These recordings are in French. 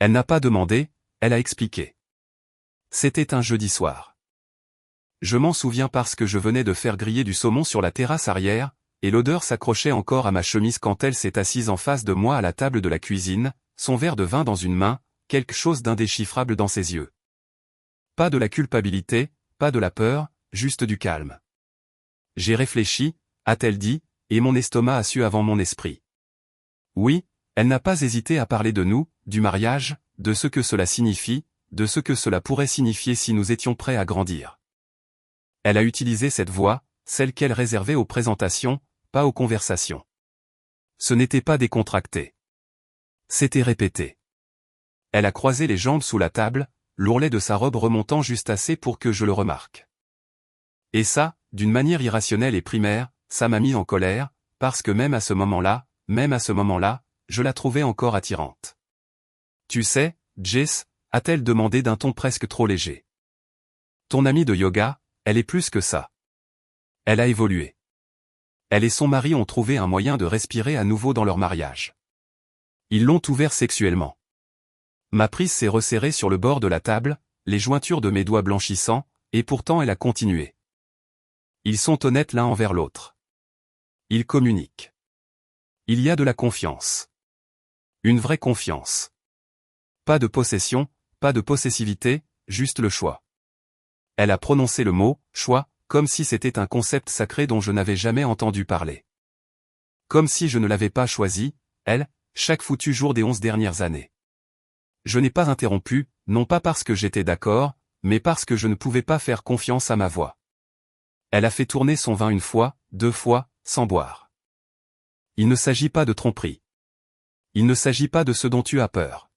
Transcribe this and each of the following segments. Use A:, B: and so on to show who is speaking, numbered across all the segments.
A: Elle n'a pas demandé, elle a expliqué. C'était un jeudi soir. Je m'en souviens parce que je venais de faire griller du saumon sur la terrasse arrière, et l'odeur s'accrochait encore à ma chemise quand elle s'est assise en face de moi à la table de la cuisine, son verre de vin dans une main, quelque chose d'indéchiffrable dans ses yeux. Pas de la culpabilité, pas de la peur, juste du calme. J'ai réfléchi, a-t-elle dit, et mon estomac a su avant mon esprit. Oui, elle n'a pas hésité à parler de nous, du mariage, de ce que cela signifie, de ce que cela pourrait signifier si nous étions prêts à grandir. Elle a utilisé cette voix, celle qu'elle réservait aux présentations, pas aux conversations. Ce n'était pas décontracté. C'était répété. Elle a croisé les jambes sous la table, l'ourlet de sa robe remontant juste assez pour que je le remarque. Et ça, d'une manière irrationnelle et primaire, ça m'a mis en colère, parce que même à ce moment-là, je la trouvais encore attirante. Tu sais, Jess, a-t-elle demandé d'un ton presque trop léger. Ton amie de yoga, elle est plus que ça. Elle a évolué. Elle et son mari ont trouvé un moyen de respirer à nouveau dans leur mariage. Ils l'ont ouvert sexuellement. Ma prise s'est resserrée sur le bord de la table, les jointures de mes doigts blanchissant, et pourtant elle a continué. Ils sont honnêtes l'un envers l'autre. Ils communiquent. Il y a de la confiance. Une vraie confiance. Pas de possession, pas de possessivité, juste le choix. Elle a prononcé le mot « choix », comme si c'était un concept sacré dont je n'avais jamais entendu parler. Comme si je ne l'avais pas choisi, elle, chaque foutu jour des 11 dernières années. Je n'ai pas interrompu, non pas parce que j'étais d'accord, mais parce que je ne pouvais pas faire confiance à ma voix. Elle a fait tourner son vin une fois, 2 fois, sans boire. Il ne s'agit pas de tromperie. Il ne s'agit pas de ce dont tu as peur.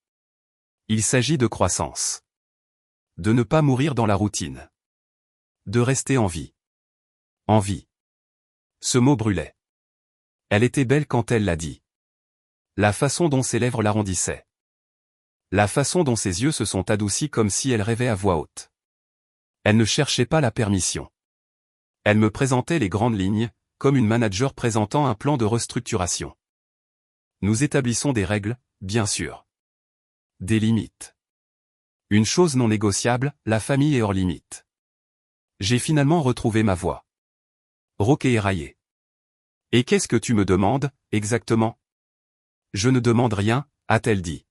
A: Il s'agit de croissance. De ne pas mourir dans la routine. De rester en vie. En vie. Ce mot brûlait. Elle était belle quand elle l'a dit. La façon dont ses lèvres l'arrondissaient. La façon dont ses yeux se sont adoucis comme si elle rêvait à voix haute. Elle ne cherchait pas la permission. Elle me présentait les grandes lignes, comme une manager présentant un plan de restructuration. Nous établissons des règles, bien sûr. Des limites. Une chose non négociable, la famille est hors limite. J'ai finalement retrouvé ma voix. Rauque et éraillée. Et qu'est-ce que tu me demandes, exactement? Je ne demande rien, a-t-elle dit.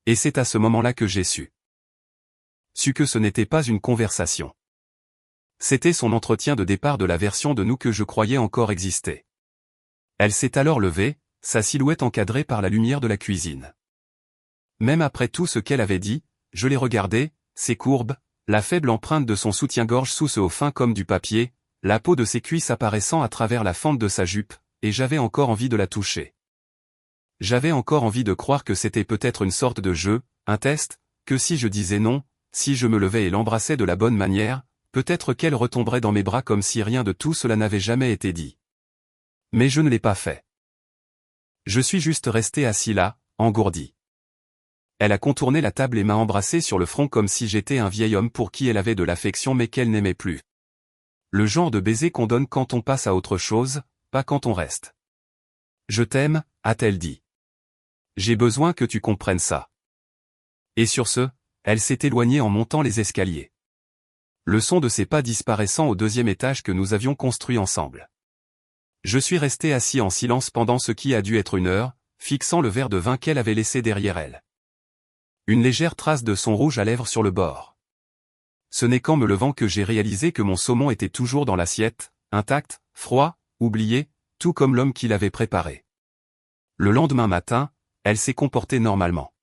A: Et c'est à ce moment-là que j'ai su. Su que ce n'était pas une conversation. C'était son entretien de départ de la version de nous que je croyais encore exister. Elle s'est alors levée, sa silhouette encadrée par la lumière de la cuisine. Même après tout ce qu'elle avait dit, je l'ai regardée, ses courbes, la faible empreinte de son soutien-gorge sous ce haut fin comme du papier, la peau de ses cuisses apparaissant à travers la fente de sa jupe, et j'avais encore envie de la toucher. J'avais encore envie de croire que c'était peut-être une sorte de jeu, un test, que si je disais non, si je me levais et l'embrassais de la bonne manière, peut-être qu'elle retomberait dans mes bras comme si rien de tout cela n'avait jamais été dit. Mais je ne l'ai pas fait. Je suis juste resté assis là, engourdi. Elle a contourné la table et m'a embrassé sur le front comme si j'étais un vieil homme pour qui elle avait de l'affection mais qu'elle n'aimait plus. Le genre de baiser qu'on donne quand on passe à autre chose, pas quand on reste. Je t'aime, a-t-elle dit. J'ai besoin que tu comprennes ça. Et sur ce, elle s'est éloignée en montant les escaliers. Le son de ses pas disparaissant au 2e étage que nous avions construit ensemble. Je suis resté assis en silence pendant ce qui a dû être 1 heure, fixant le verre de vin qu'elle avait laissé derrière elle. Une légère trace de son rouge à lèvres sur le bord. Ce n'est qu'en me levant que j'ai réalisé que mon saumon était toujours dans l'assiette, intact, froid, oublié, tout comme l'homme qui l'avait préparé. Le lendemain matin, elle s'est comportée normalement.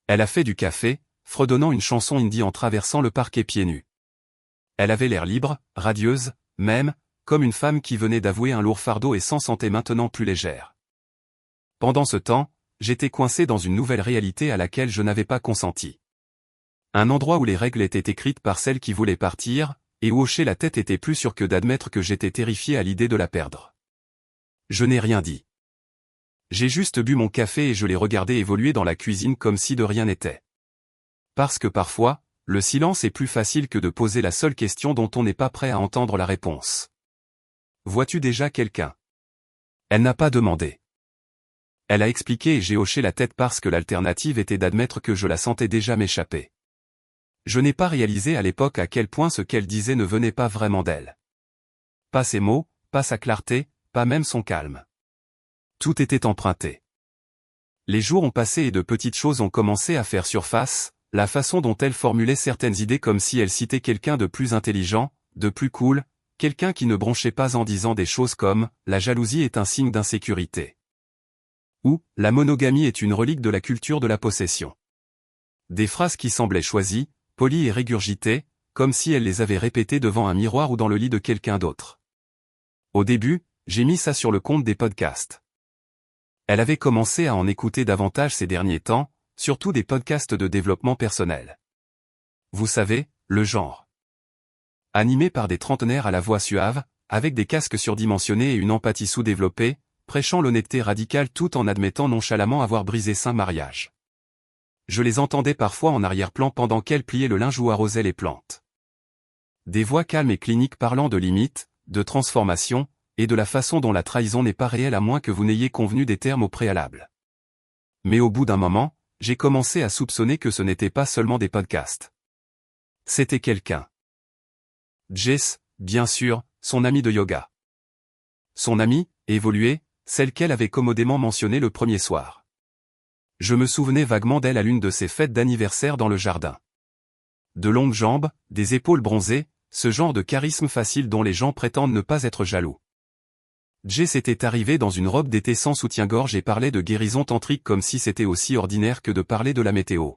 A: Elle a fait du café, fredonnant une chanson indie en traversant le parquet pieds nus. Elle avait l'air libre, radieuse, même, comme une femme qui venait d'avouer un lourd fardeau et s'en sentait maintenant plus légère. Pendant ce temps, j'étais coincé dans une nouvelle réalité à laquelle je n'avais pas consenti. Un endroit où les règles étaient écrites par celle qui voulait partir, et où hocher la tête était plus sûr que d'admettre que j'étais terrifié à l'idée de la perdre. Je n'ai rien dit. J'ai juste bu mon café et je l'ai regardé évoluer dans la cuisine comme si de rien n'était. Parce que parfois, le silence est plus facile que de poser la seule question dont on n'est pas prêt à entendre la réponse. Vois-tu déjà quelqu'un? Elle n'a pas demandé. Elle a expliqué et j'ai hoché la tête parce que l'alternative était d'admettre que je la sentais déjà m'échapper. Je n'ai pas réalisé à l'époque à quel point ce qu'elle disait ne venait pas vraiment d'elle. Pas ses mots, pas sa clarté, pas même son calme. Tout était emprunté. Les jours ont passé et de petites choses ont commencé à faire surface, la façon dont elle formulait certaines idées comme si elle citait quelqu'un de plus intelligent, de plus cool, quelqu'un qui ne bronchait pas en disant des choses comme « la jalousie est un signe d'insécurité » ou « la monogamie est une relique de la culture de la possession ». Des phrases qui semblaient choisies, polies et régurgitées, comme si elle les avait répétées devant un miroir ou dans le lit de quelqu'un d'autre. Au début, j'ai mis ça sur le compte des podcasts. Elle avait commencé à en écouter davantage ces derniers temps, surtout des podcasts de développement personnel. Vous savez, le genre. Animés par des trentenaires à la voix suave, avec des casques surdimensionnés et une empathie sous-développée, prêchant l'honnêteté radicale tout en admettant nonchalamment avoir brisé 5 mariages. Je les entendais parfois en arrière-plan pendant qu'elle pliait le linge ou arrosait les plantes. Des voix calmes et cliniques parlant de limites, de transformation, et de la façon dont la trahison n'est pas réelle à moins que vous n'ayez convenu des termes au préalable. Mais au bout d'un moment, j'ai commencé à soupçonner que ce n'était pas seulement des podcasts. C'était quelqu'un. Jess, bien sûr, son amie de yoga. Son amie, évoluée, celle qu'elle avait commodément mentionnée le premier soir. Je me souvenais vaguement d'elle à l'une de ses fêtes d'anniversaire dans le jardin. De longues jambes, des épaules bronzées, ce genre de charisme facile dont les gens prétendent ne pas être jaloux. Jess était arrivée dans une robe d'été sans soutien-gorge et parlait de guérison tantrique comme si c'était aussi ordinaire que de parler de la météo.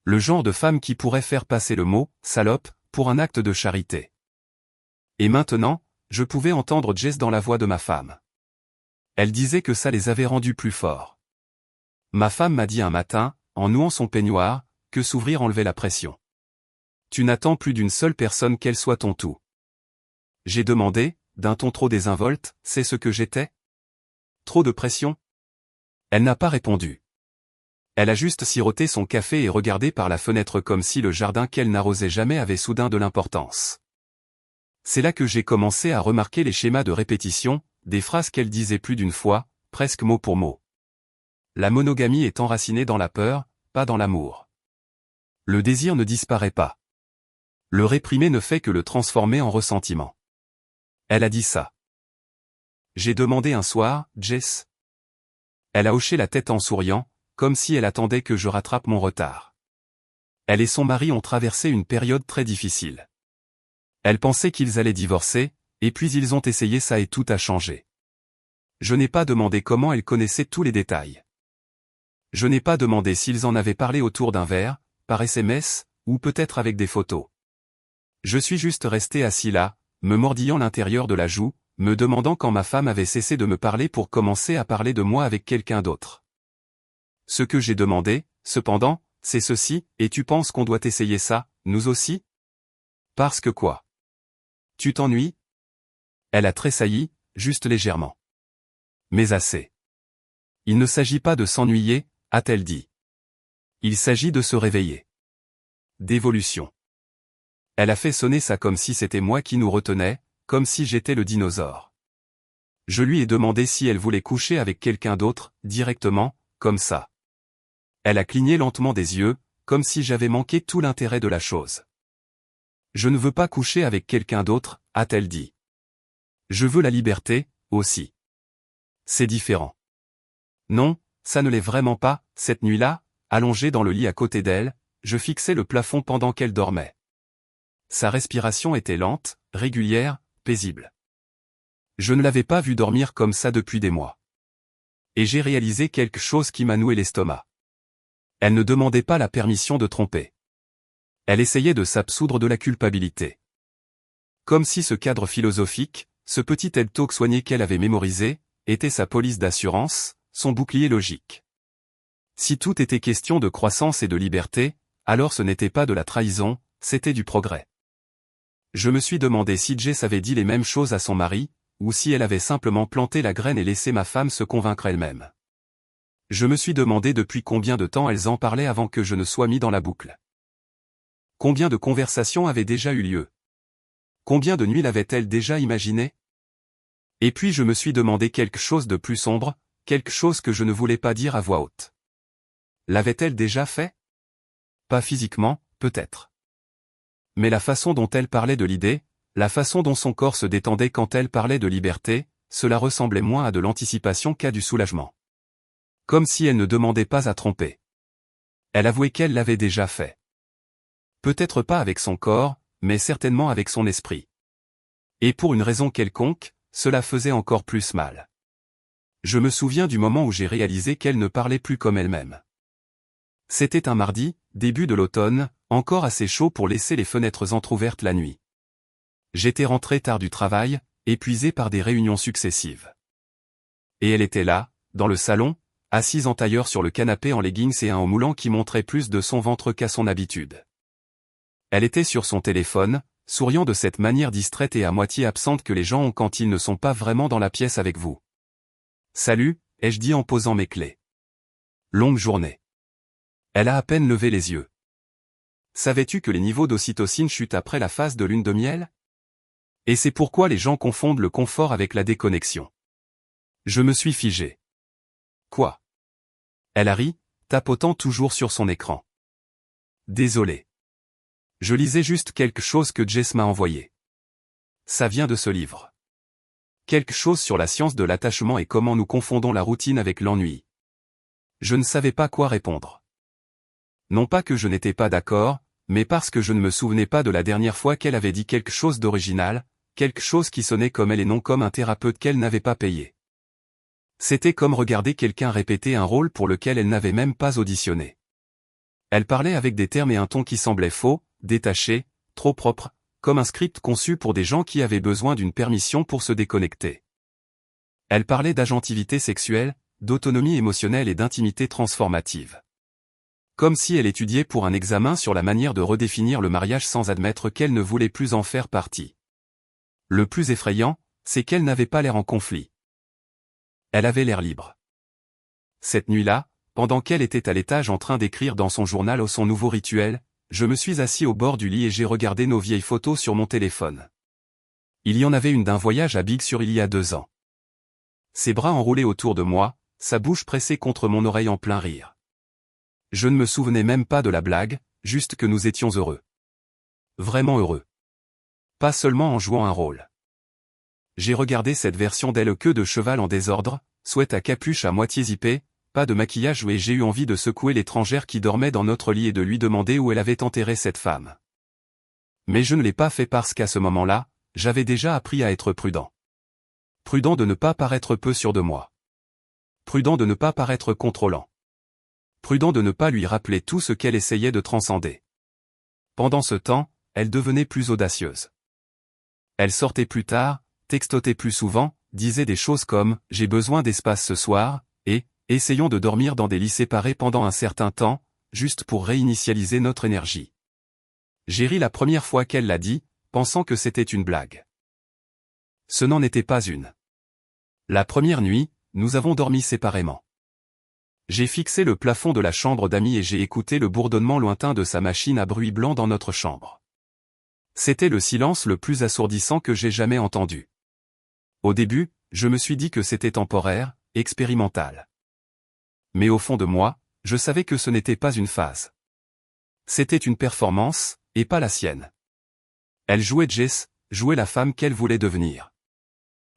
A: Le genre de femme qui pourrait faire passer le mot « salope » pour un acte de charité. Et maintenant, je pouvais entendre Jess dans la voix de ma femme. Elle disait que ça les avait rendus plus forts. Ma femme m'a dit un matin, en nouant son peignoir, que s'ouvrir enlevait la pression. Tu n'attends plus d'une seule personne qu'elle soit ton tout. J'ai demandé, d'un ton trop désinvolte, c'est ce que j'étais? Trop de pression? Elle n'a pas répondu. Elle a juste siroté son café et regardé par la fenêtre comme si le jardin qu'elle n'arrosait jamais avait soudain de l'importance. C'est là que j'ai commencé à remarquer les schémas de répétition, des phrases qu'elle disait plus d'une fois, presque mot pour mot. La monogamie est enracinée dans la peur, pas dans l'amour. Le désir ne disparaît pas. Le réprimer ne fait que le transformer en ressentiment. Elle a dit ça. J'ai demandé un soir, Jess. Elle a hoché la tête en souriant, comme si elle attendait que je rattrape mon retard. Elle et son mari ont traversé une période très difficile. Elle pensait qu'ils allaient divorcer, et puis ils ont essayé ça et tout a changé. Je n'ai pas demandé comment elle connaissait tous les détails. Je n'ai pas demandé s'ils en avaient parlé autour d'un verre, par SMS, ou peut-être avec des photos. Je suis juste resté assis là, me mordillant l'intérieur de la joue, me demandant quand ma femme avait cessé de me parler pour commencer à parler de moi avec quelqu'un d'autre. Ce que j'ai demandé, cependant, c'est ceci, et tu penses qu'on doit essayer ça, nous aussi? Parce que quoi? Tu t'ennuies? Elle a tressailli, juste légèrement. Mais assez. Il ne s'agit pas de s'ennuyer, a-t-elle dit. Il s'agit de se réveiller. D'évolution. Elle a fait sonner ça comme si c'était moi qui nous retenais, comme si j'étais le dinosaure. Je lui ai demandé si elle voulait coucher avec quelqu'un d'autre, directement, comme ça. Elle a cligné lentement des yeux, comme si j'avais manqué tout l'intérêt de la chose. Je ne veux pas coucher avec quelqu'un d'autre, a-t-elle dit. Je veux la liberté, aussi. C'est différent. Non, ça ne l'est vraiment pas, cette nuit-là, allongé dans le lit à côté d'elle, je fixais le plafond pendant qu'elle dormait. Sa respiration était lente, régulière, paisible. Je ne l'avais pas vue dormir comme ça depuis des mois. Et j'ai réalisé quelque chose qui m'a noué l'estomac. Elle ne demandait pas la permission de tromper. Elle essayait de s'absoudre de la culpabilité. Comme si ce cadre philosophique, ce petit TED Talk soigné qu'elle avait mémorisé, était sa police d'assurance, son bouclier logique. Si tout était question de croissance et de liberté, alors ce n'était pas de la trahison, c'était du progrès. Je me suis demandé si Jess avait dit les mêmes choses à son mari, ou si elle avait simplement planté la graine et laissé ma femme se convaincre elle-même. Je me suis demandé depuis combien de temps elles en parlaient avant que je ne sois mis dans la boucle. Combien de conversations avaient déjà eu lieu? Combien de nuits l'avaient-elles déjà imaginé? Et puis je me suis demandé quelque chose de plus sombre, quelque chose que je ne voulais pas dire à voix haute. L'avait-elle déjà fait? Pas physiquement, peut-être. Mais la façon dont elle parlait de l'idée, la façon dont son corps se détendait quand elle parlait de liberté, cela ressemblait moins à de l'anticipation qu'à du soulagement. Comme si elle ne demandait pas à tromper. Elle avouait qu'elle l'avait déjà fait. Peut-être pas avec son corps, mais certainement avec son esprit. Et pour une raison quelconque, cela faisait encore plus mal. Je me souviens du moment où j'ai réalisé qu'elle ne parlait plus comme elle-même. C'était un mardi, début de l'automne, encore assez chaud pour laisser les fenêtres entr'ouvertes la nuit. J'étais rentré tard du travail, épuisé par des réunions successives. Et elle était là, dans le salon, assise en tailleur sur le canapé en leggings et un haut moulant qui montrait plus de son ventre qu'à son habitude. Elle était sur son téléphone, souriant de cette manière distraite et à moitié absente que les gens ont quand ils ne sont pas vraiment dans la pièce avec vous. « Salut », ai-je dit en posant mes clés. Longue journée. Elle a à peine levé les yeux. Savais-tu que les niveaux d'ocytocine chutent après la phase de lune de miel? Et c'est pourquoi les gens confondent le confort avec la déconnexion. Je me suis figé. Quoi? Elle a ri, tapotant toujours sur son écran. Désolé. Je lisais juste quelque chose que Jess m'a envoyé. Ça vient de ce livre. Quelque chose sur la science de l'attachement et comment nous confondons la routine avec l'ennui. Je ne savais pas quoi répondre. Non pas que je n'étais pas d'accord, mais parce que je ne me souvenais pas de la dernière fois qu'elle avait dit quelque chose d'original, quelque chose qui sonnait comme elle et non comme un thérapeute qu'elle n'avait pas payé. C'était comme regarder quelqu'un répéter un rôle pour lequel elle n'avait même pas auditionné. Elle parlait avec des termes et un ton qui semblaient faux, détachés, trop propres, comme un script conçu pour des gens qui avaient besoin d'une permission pour se déconnecter. Elle parlait d'agentivité sexuelle, d'autonomie émotionnelle et d'intimité transformative. Comme si elle étudiait pour un examen sur la manière de redéfinir le mariage sans admettre qu'elle ne voulait plus en faire partie. Le plus effrayant, c'est qu'elle n'avait pas l'air en conflit. Elle avait l'air libre. Cette nuit-là, pendant qu'elle était à l'étage en train d'écrire dans son journal son nouveau rituel, je me suis assis au bord du lit et j'ai regardé nos vieilles photos sur mon téléphone. Il y en avait une d'un voyage à Big Sur il y a 2 ans. Ses bras enroulés autour de moi, sa bouche pressée contre mon oreille en plein rire. Je ne me souvenais même pas de la blague, juste que nous étions heureux. Vraiment heureux. Pas seulement en jouant un rôle. J'ai regardé cette version d'elle queue de cheval en désordre, sweat à capuche à moitié zippée, pas de maquillage et j'ai eu envie de secouer l'étrangère qui dormait dans notre lit et de lui demander où elle avait enterré cette femme. Mais je ne l'ai pas fait parce qu'à ce moment-là, j'avais déjà appris à être prudent. Prudent de ne pas paraître peu sûr de moi. Prudent de ne pas paraître contrôlant. Prudent de ne pas lui rappeler tout ce qu'elle essayait de transcender. Pendant ce temps, elle devenait plus audacieuse. Elle sortait plus tard, textotait plus souvent, disait des choses comme « j'ai besoin d'espace ce soir » et « essayons de dormir dans des lits séparés pendant un certain temps, juste pour réinitialiser notre énergie ». J'ai ri la première fois qu'elle l'a dit, pensant que c'était une blague. Ce n'en était pas une. La première nuit, nous avons dormi séparément. J'ai fixé le plafond de la chambre d'amis et j'ai écouté le bourdonnement lointain de sa machine à bruit blanc dans notre chambre. C'était le silence le plus assourdissant que j'ai jamais entendu. Au début, je me suis dit que c'était temporaire, expérimental. Mais au fond de moi, je savais que ce n'était pas une phase. C'était une performance, et pas la sienne. Elle jouait Jess, jouait la femme qu'elle voulait devenir.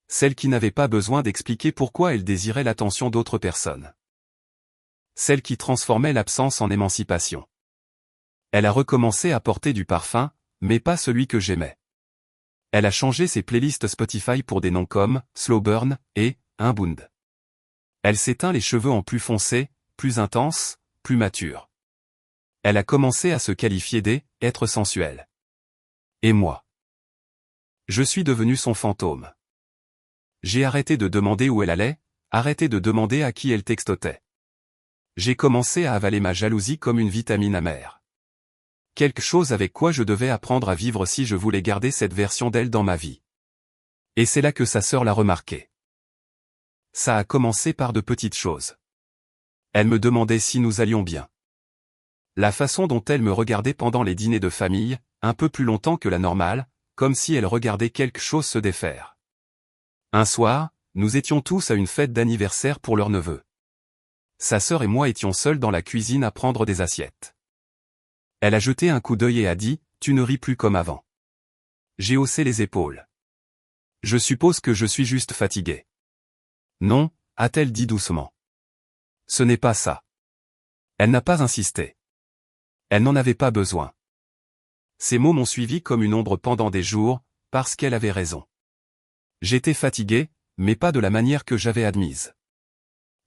A: Celle qui n'avait pas besoin d'expliquer pourquoi elle désirait l'attention d'autres personnes. Celle qui transformait l'absence en émancipation. Elle a recommencé à porter du parfum, mais pas celui que j'aimais. Elle a changé ses playlists Spotify pour des noms comme Slow Burn et Unbound. Elle s'est teint les cheveux en plus foncés, plus intenses, plus matures. Elle a commencé à se qualifier d'être sensuelle. Et moi? Je suis devenu son fantôme. J'ai arrêté de demander où elle allait, arrêté de demander à qui elle textotait. J'ai commencé à avaler ma jalousie comme une vitamine amère. Quelque chose avec quoi je devais apprendre à vivre si je voulais garder cette version d'elle dans ma vie. Et c'est là que sa sœur l'a remarqué. Ça a commencé par de petites choses. Elle me demandait si nous allions bien. La façon dont elle me regardait pendant les dîners de famille, un peu plus longtemps que la normale, comme si elle regardait quelque chose se défaire. Un soir, nous étions tous à une fête d'anniversaire pour leur neveu. Sa sœur et moi étions seuls dans la cuisine à prendre des assiettes. Elle a jeté un coup d'œil et a dit, « Tu ne ris plus comme avant. » J'ai haussé les épaules. « Je suppose que je suis juste fatigué. »« Non, » a-t-elle dit doucement. « Ce n'est pas ça. » Elle n'a pas insisté. Elle n'en avait pas besoin. Ces mots m'ont suivi comme une ombre pendant des jours, parce qu'elle avait raison. J'étais fatigué, mais pas de la manière que j'avais admise.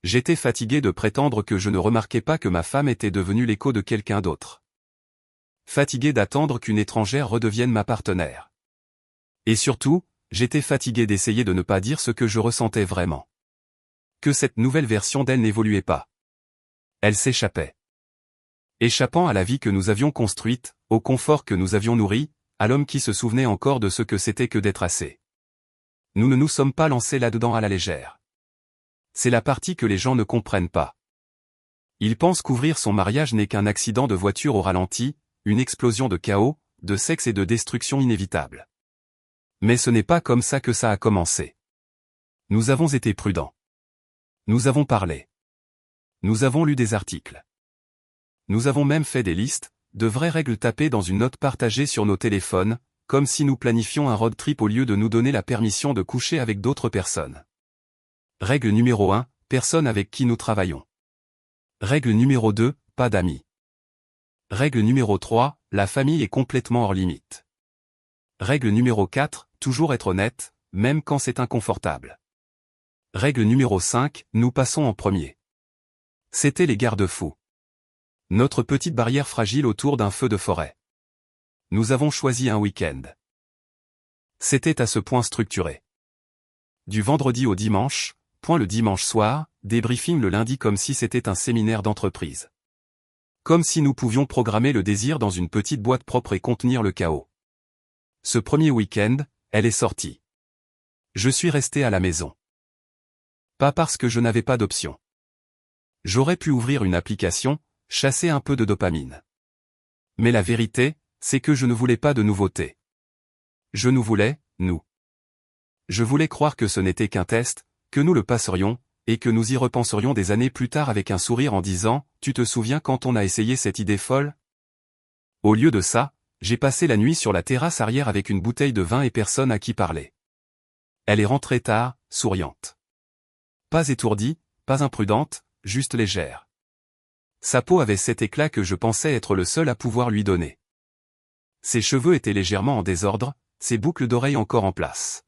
A: J'étais fatigué de prétendre que je ne remarquais pas que ma femme était devenue l'écho de quelqu'un d'autre. Fatigué d'attendre qu'une étrangère redevienne ma partenaire. Et surtout, j'étais fatigué d'essayer de ne pas dire ce que je ressentais vraiment. Que cette nouvelle version d'elle n'évoluait pas. Elle s'échappait. Échappant à la vie que nous avions construite, au confort que nous avions nourri, à l'homme qui se souvenait encore de ce que c'était que d'être assez. Nous ne nous sommes pas lancés là-dedans à la légère. C'est la partie que les gens ne comprennent pas. Ils pensent qu'ouvrir son mariage n'est qu'un accident de voiture au ralenti, une explosion de chaos, de sexe et de destruction inévitable. Mais ce n'est pas comme ça que ça a commencé. Nous avons été prudents. Nous avons parlé. Nous avons lu des articles. Nous avons même fait des listes, de vraies règles tapées dans une note partagée sur nos téléphones, comme si nous planifions un road trip au lieu de nous donner la permission de coucher avec d'autres personnes. Règle numéro 1, personne avec qui nous travaillons. Règle numéro 2, pas d'amis. Règle numéro 3, la famille est complètement hors limite. Règle numéro 4, toujours être honnête, même quand c'est inconfortable. Règle numéro 5, nous passons en premier. C'était les garde-fous. Notre petite barrière fragile autour d'un feu de forêt. Nous avons choisi un week-end. C'était à ce point structuré. Du vendredi au dimanche, point le dimanche soir, débriefing le lundi comme si c'était un séminaire d'entreprise. Comme si nous pouvions programmer le désir dans une petite boîte propre et contenir le chaos. Ce premier week-end, elle est sortie. Je suis resté à la maison. Pas parce que je n'avais pas d'option. J'aurais pu ouvrir une application, chasser un peu de dopamine. Mais la vérité, c'est que je ne voulais pas de nouveautés. Je nous voulais, nous. Je voulais croire que ce n'était qu'un test, que nous le passerions, et que nous y repenserions des années plus tard avec un sourire en disant, « Tu te souviens quand on a essayé cette idée folle ?» Au lieu de ça, j'ai passé la nuit sur la terrasse arrière avec une bouteille de vin et personne à qui parler. Elle est rentrée tard, souriante. Pas étourdie, pas imprudente, juste légère. Sa peau avait cet éclat que je pensais être le seul à pouvoir lui donner. Ses cheveux étaient légèrement en désordre, ses boucles d'oreilles encore en place.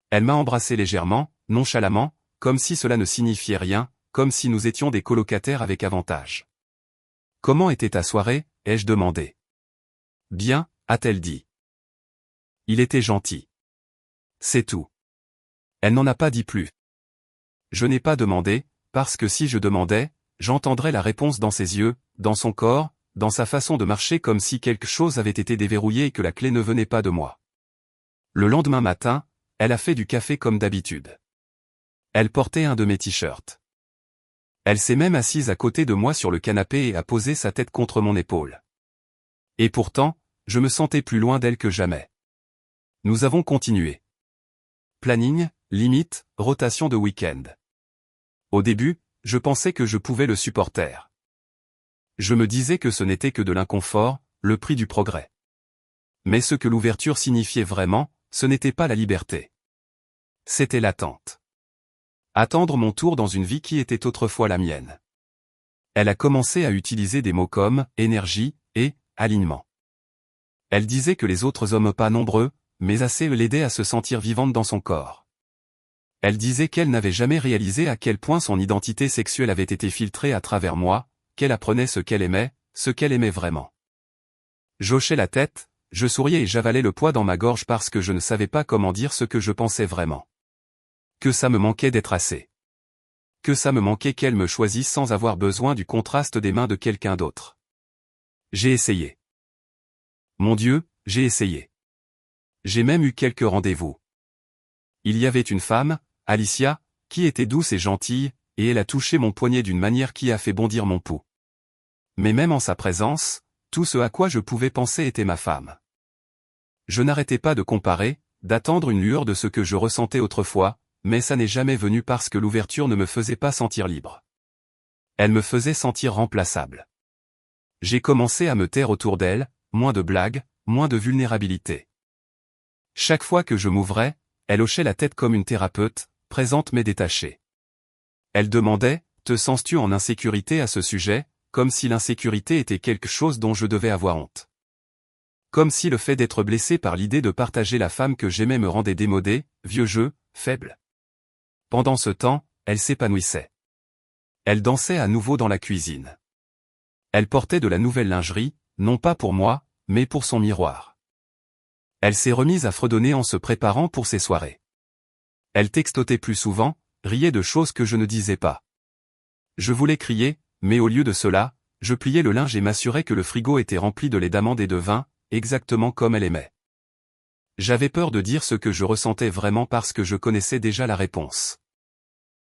A: Elle m'a embrassé légèrement, nonchalamment, comme si cela ne signifiait rien, comme si nous étions des colocataires avec avantage. « Comment était ta soirée ?» ai-je demandé. « Bien », a-t-elle dit. Il était gentil. C'est tout. Elle n'en a pas dit plus. Je n'ai pas demandé, parce que si je demandais, j'entendrais la réponse dans ses yeux, dans son corps, dans sa façon de marcher comme si quelque chose avait été déverrouillé et que la clé ne venait pas de moi. Le lendemain matin, elle a fait du café comme d'habitude. Elle portait un de mes t-shirts. Elle s'est même assise à côté de moi sur le canapé et a posé sa tête contre mon épaule. Et pourtant, je me sentais plus loin d'elle que jamais. Nous avons continué. Planning, limite, rotation de week-end. Au début, je pensais que je pouvais le supporter. Je me disais que ce n'était que de l'inconfort, le prix du progrès. Mais ce que l'ouverture signifiait vraiment, ce n'était pas la liberté. C'était l'attente. Attendre mon tour dans une vie qui était autrefois la mienne. Elle a commencé à utiliser des mots comme « énergie » et « alignement ». Elle disait que les autres hommes pas nombreux, mais assez l'aidaient à se sentir vivante dans son corps. Elle disait qu'elle n'avait jamais réalisé à quel point son identité sexuelle avait été filtrée à travers moi, qu'elle apprenait ce qu'elle aimait vraiment. J'hochais la tête, je souriais et j'avalais le poids dans ma gorge parce que je ne savais pas comment dire ce que je pensais vraiment. Que ça me manquait d'être assez. Que ça me manquait qu'elle me choisisse sans avoir besoin du contraste des mains de quelqu'un d'autre. J'ai essayé. Mon Dieu, j'ai essayé. J'ai même eu quelques rendez-vous. Il y avait une femme, Alicia, qui était douce et gentille, et elle a touché mon poignet d'une manière qui a fait bondir mon pouls. Mais même en sa présence, tout ce à quoi je pouvais penser était ma femme. Je n'arrêtais pas de comparer, d'attendre une lueur de ce que je ressentais autrefois, mais ça n'est jamais venu parce que l'ouverture ne me faisait pas sentir libre. Elle me faisait sentir remplaçable. J'ai commencé à me taire autour d'elle, moins de blagues, moins de vulnérabilité. Chaque fois que je m'ouvrais, elle hochait la tête comme une thérapeute, présente mais détachée. Elle demandait, « Te sens-tu en insécurité à ce sujet ?» comme si l'insécurité était quelque chose dont je devais avoir honte. Comme si le fait d'être blessé par l'idée de partager la femme que j'aimais me rendait démodé, vieux jeu, faible. Pendant ce temps, elle s'épanouissait. Elle dansait à nouveau dans la cuisine. Elle portait de la nouvelle lingerie, non pas pour moi, mais pour son miroir. Elle s'est remise à fredonner en se préparant pour ses soirées. Elle textotait plus souvent, riait de choses que je ne disais pas. Je voulais crier, mais au lieu de cela, je pliais le linge et m'assurais que le frigo était rempli de lait d'amande et de vin, exactement comme elle aimait. J'avais peur de dire ce que je ressentais vraiment parce que je connaissais déjà la réponse.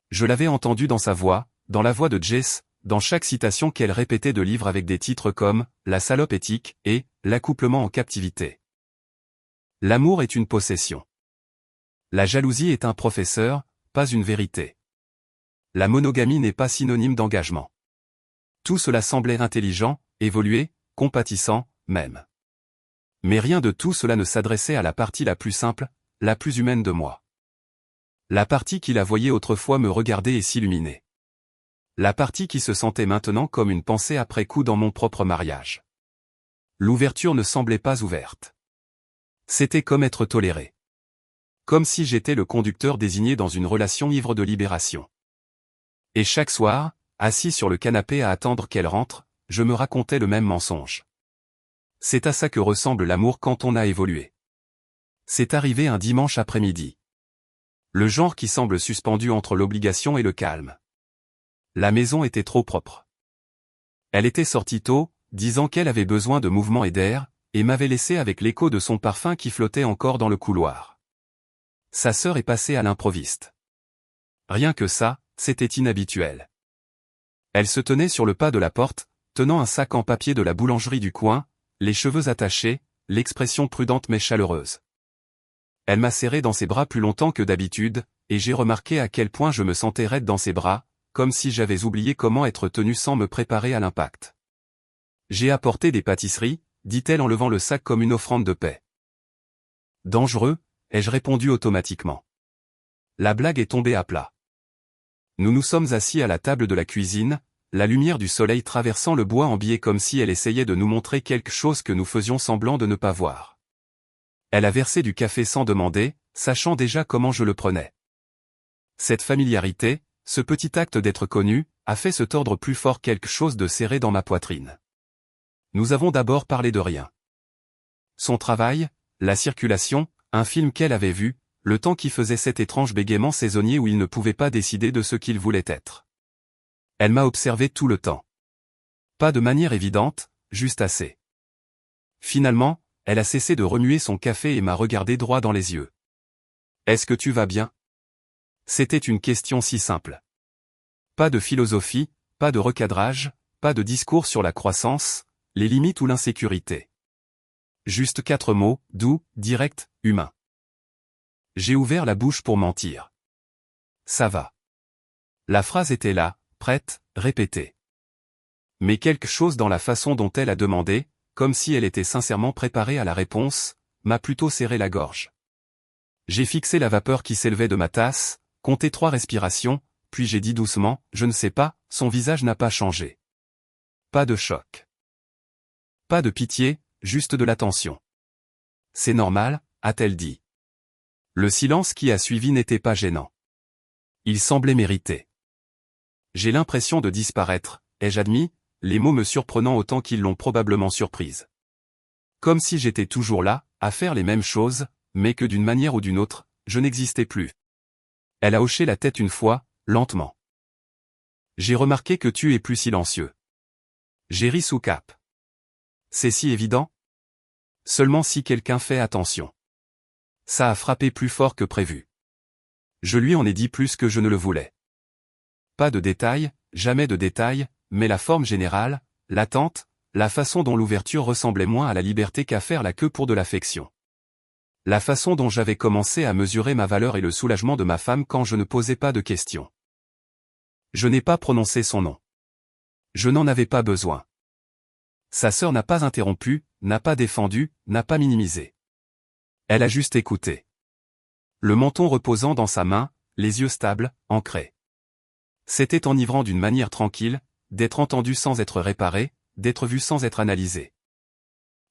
A: Je l'avais entendu dans sa voix, dans la voix de Jess, dans chaque citation qu'elle répétait de livres avec des titres comme « La salope éthique » et « L'accouplement en captivité ». L'amour est une possession. La jalousie est un professeur, pas une vérité. La monogamie n'est pas synonyme d'engagement. Tout cela semblait intelligent, évolué, compatissant, même. Mais rien de tout cela ne s'adressait à la partie la plus simple, la plus humaine de moi. La partie qui la voyait autrefois me regarder et s'illuminer. La partie qui se sentait maintenant comme une pensée après coup dans mon propre mariage. L'ouverture ne semblait pas ouverte. C'était comme être toléré. Comme si j'étais le conducteur désigné dans une relation ivre de libération. Et chaque soir, assis sur le canapé à attendre qu'elle rentre, je me racontais le même mensonge. C'est à ça que ressemble l'amour quand on a évolué. C'est arrivé un dimanche après-midi. Le genre qui semble suspendu entre l'obligation et le calme. La maison était trop propre. Elle était sortie tôt, disant qu'elle avait besoin de mouvement et d'air, et m'avait laissé avec l'écho de son parfum qui flottait encore dans le couloir. Sa sœur est passée à l'improviste. Rien que ça, c'était inhabituel. Elle se tenait sur le pas de la porte, tenant un sac en papier de la boulangerie du coin, les cheveux attachés, l'expression prudente mais chaleureuse. Elle m'a serré dans ses bras plus longtemps que d'habitude, et j'ai remarqué à quel point je me sentais raide dans ses bras, comme si j'avais oublié comment être tenu sans me préparer à l'impact. J'ai apporté des pâtisseries, dit-elle en levant le sac comme une offrande de paix. Dangereux, ai-je répondu automatiquement. La blague est tombée à plat. Nous nous sommes assis à la table de la cuisine, la lumière du soleil traversant le bois en biais comme si elle essayait de nous montrer quelque chose que nous faisions semblant de ne pas voir. Elle a versé du café sans demander, sachant déjà comment je le prenais. Cette familiarité, ce petit acte d'être connu, a fait se tordre plus fort quelque chose de serré dans ma poitrine. Nous avons d'abord parlé de rien. Son travail, la circulation, un film qu'elle avait vu, le temps qui faisait cet étrange bégaiement saisonnier où il ne pouvait pas décider de ce qu'il voulait être. Elle m'a observé tout le temps. Pas de manière évidente, juste assez. Finalement, elle a cessé de remuer son café et m'a regardé droit dans les yeux. « Est-ce que tu vas bien ?» C'était une question si simple. Pas de philosophie, pas de recadrage, pas de discours sur la croissance, les limites ou l'insécurité. Juste 4 mots, doux, directs, humains. J'ai ouvert la bouche pour mentir. Ça va. La phrase était là, prête, répétée. Mais quelque chose dans la façon dont elle a demandé, comme si elle était sincèrement préparée à la réponse, m'a plutôt serré la gorge. J'ai fixé la vapeur qui s'élevait de ma tasse, compté 3 respirations, puis j'ai dit doucement, je ne sais pas, son visage n'a pas changé. Pas de choc. Pas de pitié, juste de l'attention. C'est normal, a-t-elle dit. Le silence qui a suivi n'était pas gênant. Il semblait mérité. J'ai l'impression de disparaître, ai-je admis, les mots me surprenant autant qu'ils l'ont probablement surprise. Comme si j'étais toujours là, à faire les mêmes choses, mais que d'une manière ou d'une autre, je n'existais plus. Elle a hoché la tête une fois, lentement. J'ai remarqué que tu es plus silencieux. J'ai ri sous cape. C'est si évident? Seulement si quelqu'un fait attention. Ça a frappé plus fort que prévu. Je lui en ai dit plus que je ne le voulais. Pas de détails, jamais de détails, mais la forme générale, l'attente, la façon dont l'ouverture ressemblait moins à la liberté qu'à faire la queue pour de l'affection. La façon dont j'avais commencé à mesurer ma valeur et le soulagement de ma femme quand je ne posais pas de questions. Je n'ai pas prononcé son nom. Je n'en avais pas besoin. Sa sœur n'a pas interrompu, n'a pas défendu, n'a pas minimisé. Elle a juste écouté. Le menton reposant dans sa main, les yeux stables, ancrés. C'était enivrant d'une manière tranquille, d'être entendu sans être réparé, d'être vu sans être analysé.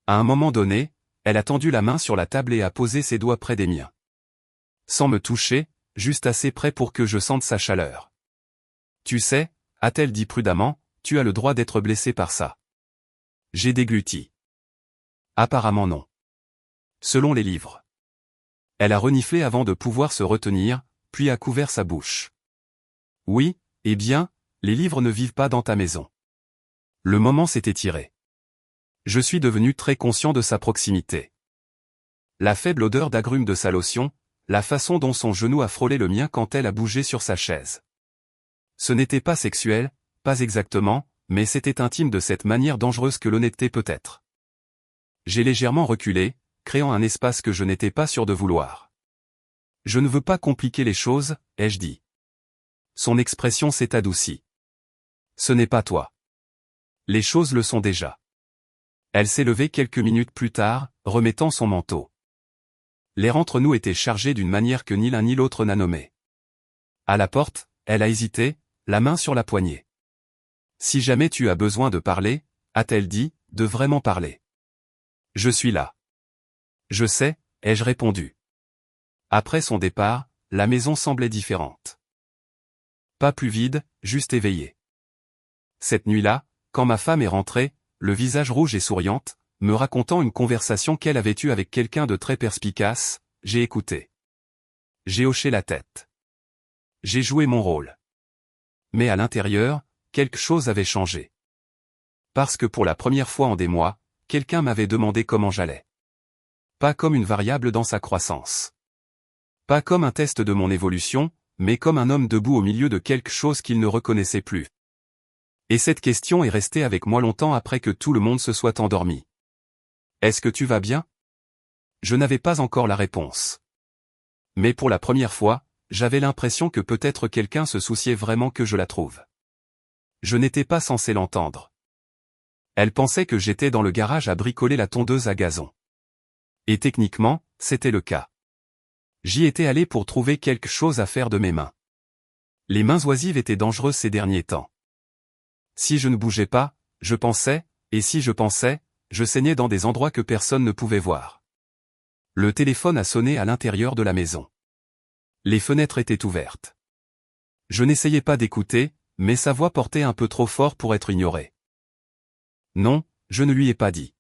A: À un moment donné, elle a tendu la main sur la table et a posé ses doigts près des miens. Sans me toucher, juste assez près pour que je sente sa chaleur. Tu sais, a-t-elle dit prudemment, tu as le droit d'être blessé par ça. J'ai dégluti. Apparemment non. Selon les livres. Elle a reniflé avant de pouvoir se retenir, puis a couvert sa bouche. Oui, eh bien, les livres ne vivent pas dans ta maison. Le moment s'est étiré. Je suis devenu très conscient de sa proximité. La faible odeur d'agrumes de sa lotion, la façon dont son genou a frôlé le mien quand elle a bougé sur sa chaise. Ce n'était pas sexuel, pas exactement, mais c'était intime de cette manière dangereuse que l'honnêteté peut être. J'ai légèrement reculé, créant un espace que je n'étais pas sûr de vouloir. Je ne veux pas compliquer les choses, ai-je dit. Son expression s'est adoucie. Ce n'est pas toi. Les choses le sont déjà. Elle s'est levée quelques minutes plus tard, remettant son manteau. L'air entre nous était chargé d'une manière que ni l'un ni l'autre n'a nommée. À la porte, elle a hésité, la main sur la poignée. Si jamais tu as besoin de parler, a-t-elle dit, de vraiment parler. Je suis là. Je sais, ai-je répondu. Après son départ, la maison semblait différente. Pas plus vide, juste éveillée. Cette nuit-là, quand ma femme est rentrée, le visage rouge et souriante, me racontant une conversation qu'elle avait eue avec quelqu'un de très perspicace, j'ai écouté. J'ai hoché la tête. J'ai joué mon rôle. Mais à l'intérieur, quelque chose avait changé. Parce que pour la première fois en des mois, quelqu'un m'avait demandé comment j'allais. Pas comme une variable dans sa croissance. Pas comme un test de mon évolution, mais comme un homme debout au milieu de quelque chose qu'il ne reconnaissait plus. Et cette question est restée avec moi longtemps après que tout le monde se soit endormi. Est-ce que tu vas bien? Je n'avais pas encore la réponse. Mais pour la première fois, j'avais l'impression que peut-être quelqu'un se souciait vraiment que je la trouve. Je n'étais pas censé l'entendre. Elle pensait que j'étais dans le garage à bricoler la tondeuse à gazon. Et techniquement, c'était le cas. J'y étais allé pour trouver quelque chose à faire de mes mains. Les mains oisives étaient dangereuses ces derniers temps. Si je ne bougeais pas, je pensais, et si je pensais, je saignais dans des endroits que personne ne pouvait voir. Le téléphone a sonné à l'intérieur de la maison. Les fenêtres étaient ouvertes. Je n'essayais pas d'écouter, mais sa voix portait un peu trop fort pour être ignorée. Non, je ne lui ai pas dit.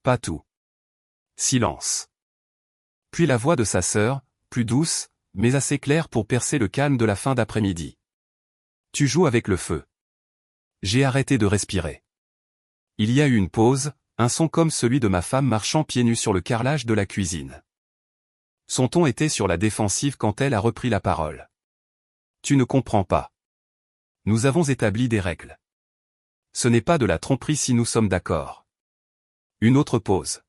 A: Pas tout. Silence. Puis la voix de sa sœur, plus douce, mais assez claire pour percer le calme de la fin d'après-midi. Tu joues avec le feu. J'ai arrêté de respirer. Il y a eu une pause, un son comme celui de ma femme marchant pieds nus sur le carrelage de la cuisine. Son ton était sur la défensive quand elle a repris la parole. Tu ne comprends pas. Nous avons établi des règles. Ce n'est pas de la tromperie si nous sommes d'accord. Une autre pause.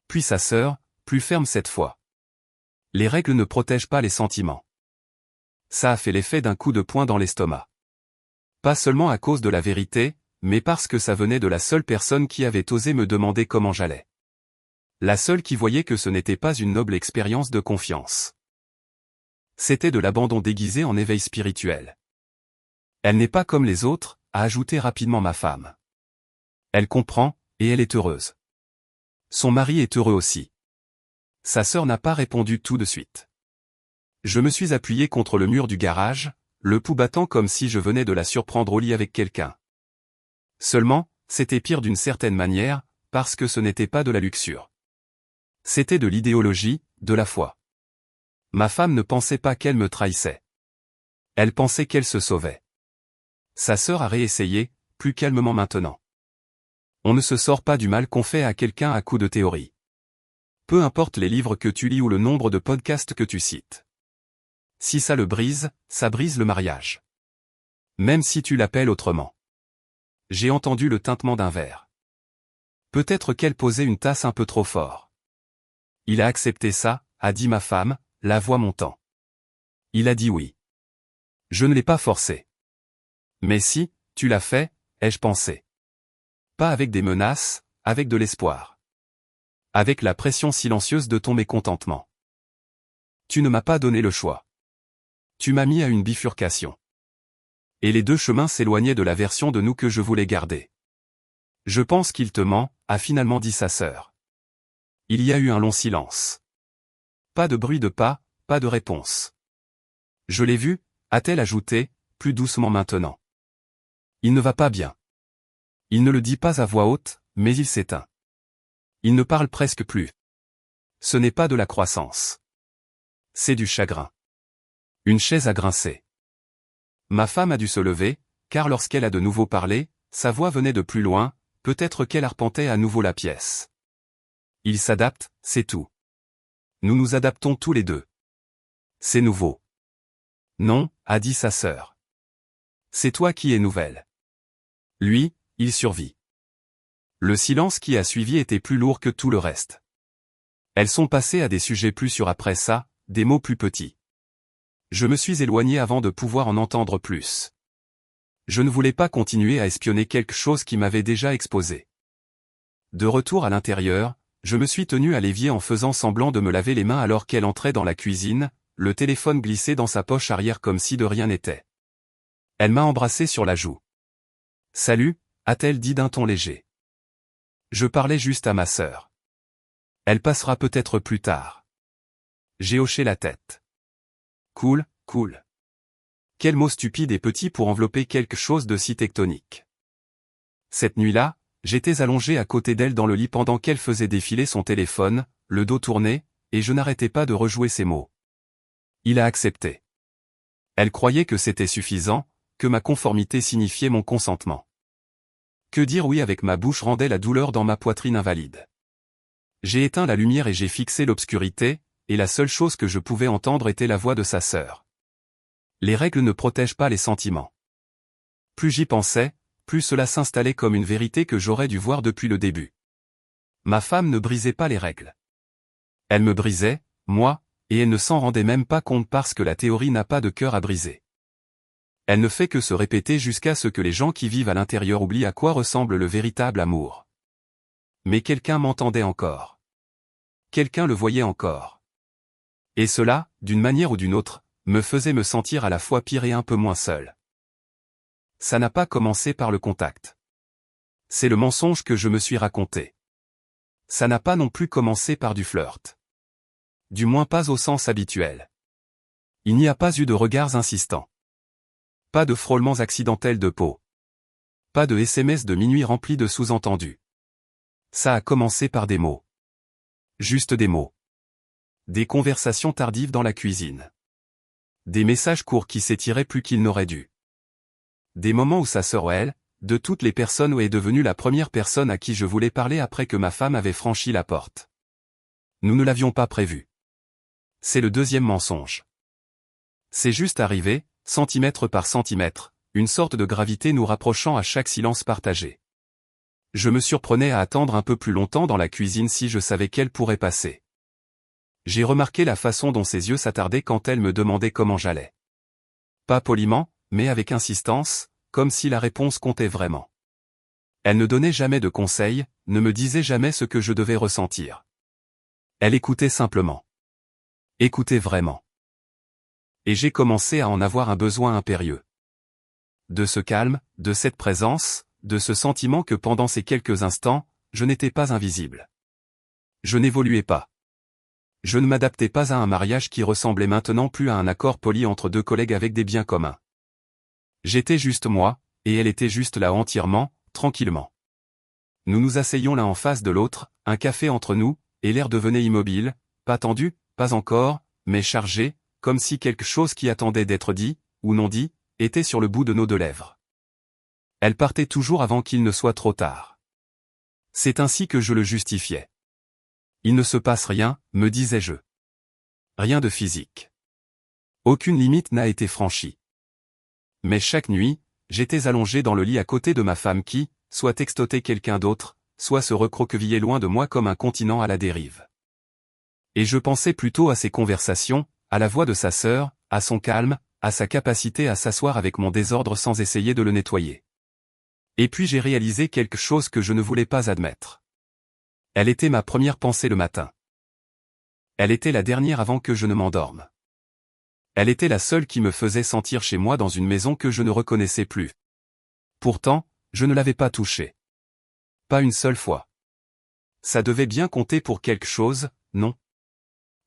A: Puis sa sœur, plus ferme cette fois. Les règles ne protègent pas les sentiments. Ça a fait l'effet d'un coup de poing dans l'estomac. Pas seulement à cause de la vérité, mais parce que ça venait de la seule personne qui avait osé me demander comment j'allais. La seule qui voyait que ce n'était pas une noble expérience de confiance. C'était de l'abandon déguisé en éveil spirituel. Elle n'est pas comme les autres, a ajouté rapidement ma femme. Elle comprend, et elle est heureuse. Son mari est heureux aussi. Sa sœur n'a pas répondu tout de suite. Je me suis appuyé contre le mur du garage, le pouls battant comme si je venais de la surprendre au lit avec quelqu'un. Seulement, c'était pire d'une certaine manière, parce que ce n'était pas de la luxure. C'était de l'idéologie, de la foi. Ma femme ne pensait pas qu'elle me trahissait. Elle pensait qu'elle se sauvait. Sa sœur a réessayé, plus calmement maintenant. On ne se sort pas du mal qu'on fait à quelqu'un à coup de théorie. Peu importe les livres que tu lis ou le nombre de podcasts que tu cites. Si ça le brise, ça brise le mariage. Même si tu l'appelles autrement. J'ai entendu le tintement d'un verre. Peut-être qu'elle posait une tasse un peu trop fort. Il a accepté ça, a dit ma femme, la voix montant. Il a dit oui. Je ne l'ai pas forcé. Mais si, tu l'as fait, ai-je pensé. Pas avec des menaces, avec de l'espoir. Avec la pression silencieuse de ton mécontentement. Tu ne m'as pas donné le choix. Tu m'as mis à une bifurcation. Et les deux chemins s'éloignaient de la version de nous que je voulais garder. Je pense qu'il te ment, a finalement dit sa sœur. Il y a eu un long silence. Pas de bruit de pas, pas de réponse. Je l'ai vu, a-t-elle ajouté, plus doucement maintenant. Il ne va pas bien. Il ne le dit pas à voix haute, mais il s'éteint. Il ne parle presque plus. Ce n'est pas de la croissance. C'est du chagrin. Une chaise a grincé. Ma femme a dû se lever, car lorsqu'elle a de nouveau parlé, sa voix venait de plus loin, peut-être qu'elle arpentait à nouveau la pièce. Il s'adapte, c'est tout. Nous nous adaptons tous les deux. C'est nouveau. Non, a dit sa sœur. C'est toi qui es nouvelle. Lui, il survit. Le silence qui a suivi était plus lourd que tout le reste. Elles sont passées à des sujets plus sûrs après ça, des mots plus petits. Je me suis éloigné avant de pouvoir en entendre plus. Je ne voulais pas continuer à espionner quelque chose qui m'avait déjà exposé. De retour à l'intérieur, je me suis tenu à l'évier en faisant semblant de me laver les mains alors qu'elle entrait dans la cuisine, le téléphone glissé dans sa poche arrière comme si de rien n'était. Elle m'a embrassé sur la joue. « Salut », a-t-elle dit d'un ton léger. Je parlais juste à ma sœur. Elle passera peut-être plus tard. J'ai hoché la tête. Cool, cool. Quel mot stupide et petit pour envelopper quelque chose de si tectonique. Cette nuit-là, j'étais allongé à côté d'elle dans le lit pendant qu'elle faisait défiler son téléphone, le dos tourné, et je n'arrêtais pas de rejouer ces mots. Il a accepté. Elle croyait que c'était suffisant, que ma conformité signifiait mon consentement. Que dire oui avec ma bouche rendait la douleur dans ma poitrine invalide. J'ai éteint la lumière et j'ai fixé l'obscurité, et la seule chose que je pouvais entendre était la voix de sa sœur. Les règles ne protègent pas les sentiments. Plus j'y pensais, plus cela s'installait comme une vérité que j'aurais dû voir depuis le début. Ma femme ne brisait pas les règles. Elle me brisait, moi, et elle ne s'en rendait même pas compte parce que la théorie n'a pas de cœur à briser. Elle ne fait que se répéter jusqu'à ce que les gens qui vivent à l'intérieur oublient à quoi ressemble le véritable amour. Mais quelqu'un m'entendait encore. Quelqu'un le voyait encore. Et cela, d'une manière ou d'une autre, me faisait me sentir à la fois pire et un peu moins seul. Ça n'a pas commencé par le contact. C'est le mensonge que je me suis raconté. Ça n'a pas non plus commencé par du flirt. Du moins pas au sens habituel. Il n'y a pas eu de regards insistants. Pas de frôlements accidentels de peau. Pas de SMS de minuit remplis de sous-entendus. Ça a commencé par des mots. Juste des mots. Des conversations tardives dans la cuisine. Des messages courts qui s'étiraient plus qu'ils n'auraient dû. Des moments où sa sœur elle, de toutes les personnes où est devenue la première personne à qui je voulais parler après que ma femme avait franchi la porte. Nous ne l'avions pas prévu. C'est le deuxième mensonge. C'est juste arrivé, centimètre par centimètre, une sorte de gravité nous rapprochant à chaque silence partagé. Je me surprenais à attendre un peu plus longtemps dans la cuisine si je savais qu'elle pourrait passer. J'ai remarqué la façon dont ses yeux s'attardaient quand elle me demandait comment j'allais. Pas poliment, mais avec insistance, comme si la réponse comptait vraiment. Elle ne donnait jamais de conseils, ne me disait jamais ce que je devais ressentir. Elle écoutait simplement. Écoutait vraiment. Et j'ai commencé à en avoir un besoin impérieux. De ce calme, de cette présence, de ce sentiment que pendant ces quelques instants, je n'étais pas invisible. Je n'évoluais pas. Je ne m'adaptais pas à un mariage qui ressemblait maintenant plus à un accord poli entre deux collègues avec des biens communs. J'étais juste moi, et elle était juste là entièrement, tranquillement. Nous nous asseyions l'un en face de l'autre, un café entre nous, et l'air devenait immobile, pas tendu, pas encore, mais chargé, comme si quelque chose qui attendait d'être dit, ou non dit, était sur le bout de nos deux lèvres. Elle partait toujours avant qu'il ne soit trop tard. C'est ainsi que je le justifiais. Il ne se passe rien, me disais-je. Rien de physique. Aucune limite n'a été franchie. Mais chaque nuit, j'étais allongé dans le lit à côté de ma femme qui, soit textotait quelqu'un d'autre, soit se recroquevillait loin de moi comme un continent à la dérive. Et je pensais plutôt à ses conversations, à la voix de sa sœur, à son calme, à sa capacité à s'asseoir avec mon désordre sans essayer de le nettoyer. Et puis j'ai réalisé quelque chose que je ne voulais pas admettre. Elle était ma première pensée le matin. Elle était la dernière avant que je ne m'endorme. Elle était la seule qui me faisait sentir chez moi dans une maison que je ne reconnaissais plus. Pourtant, je ne l'avais pas touchée. Pas une seule fois. Ça devait bien compter pour quelque chose, non?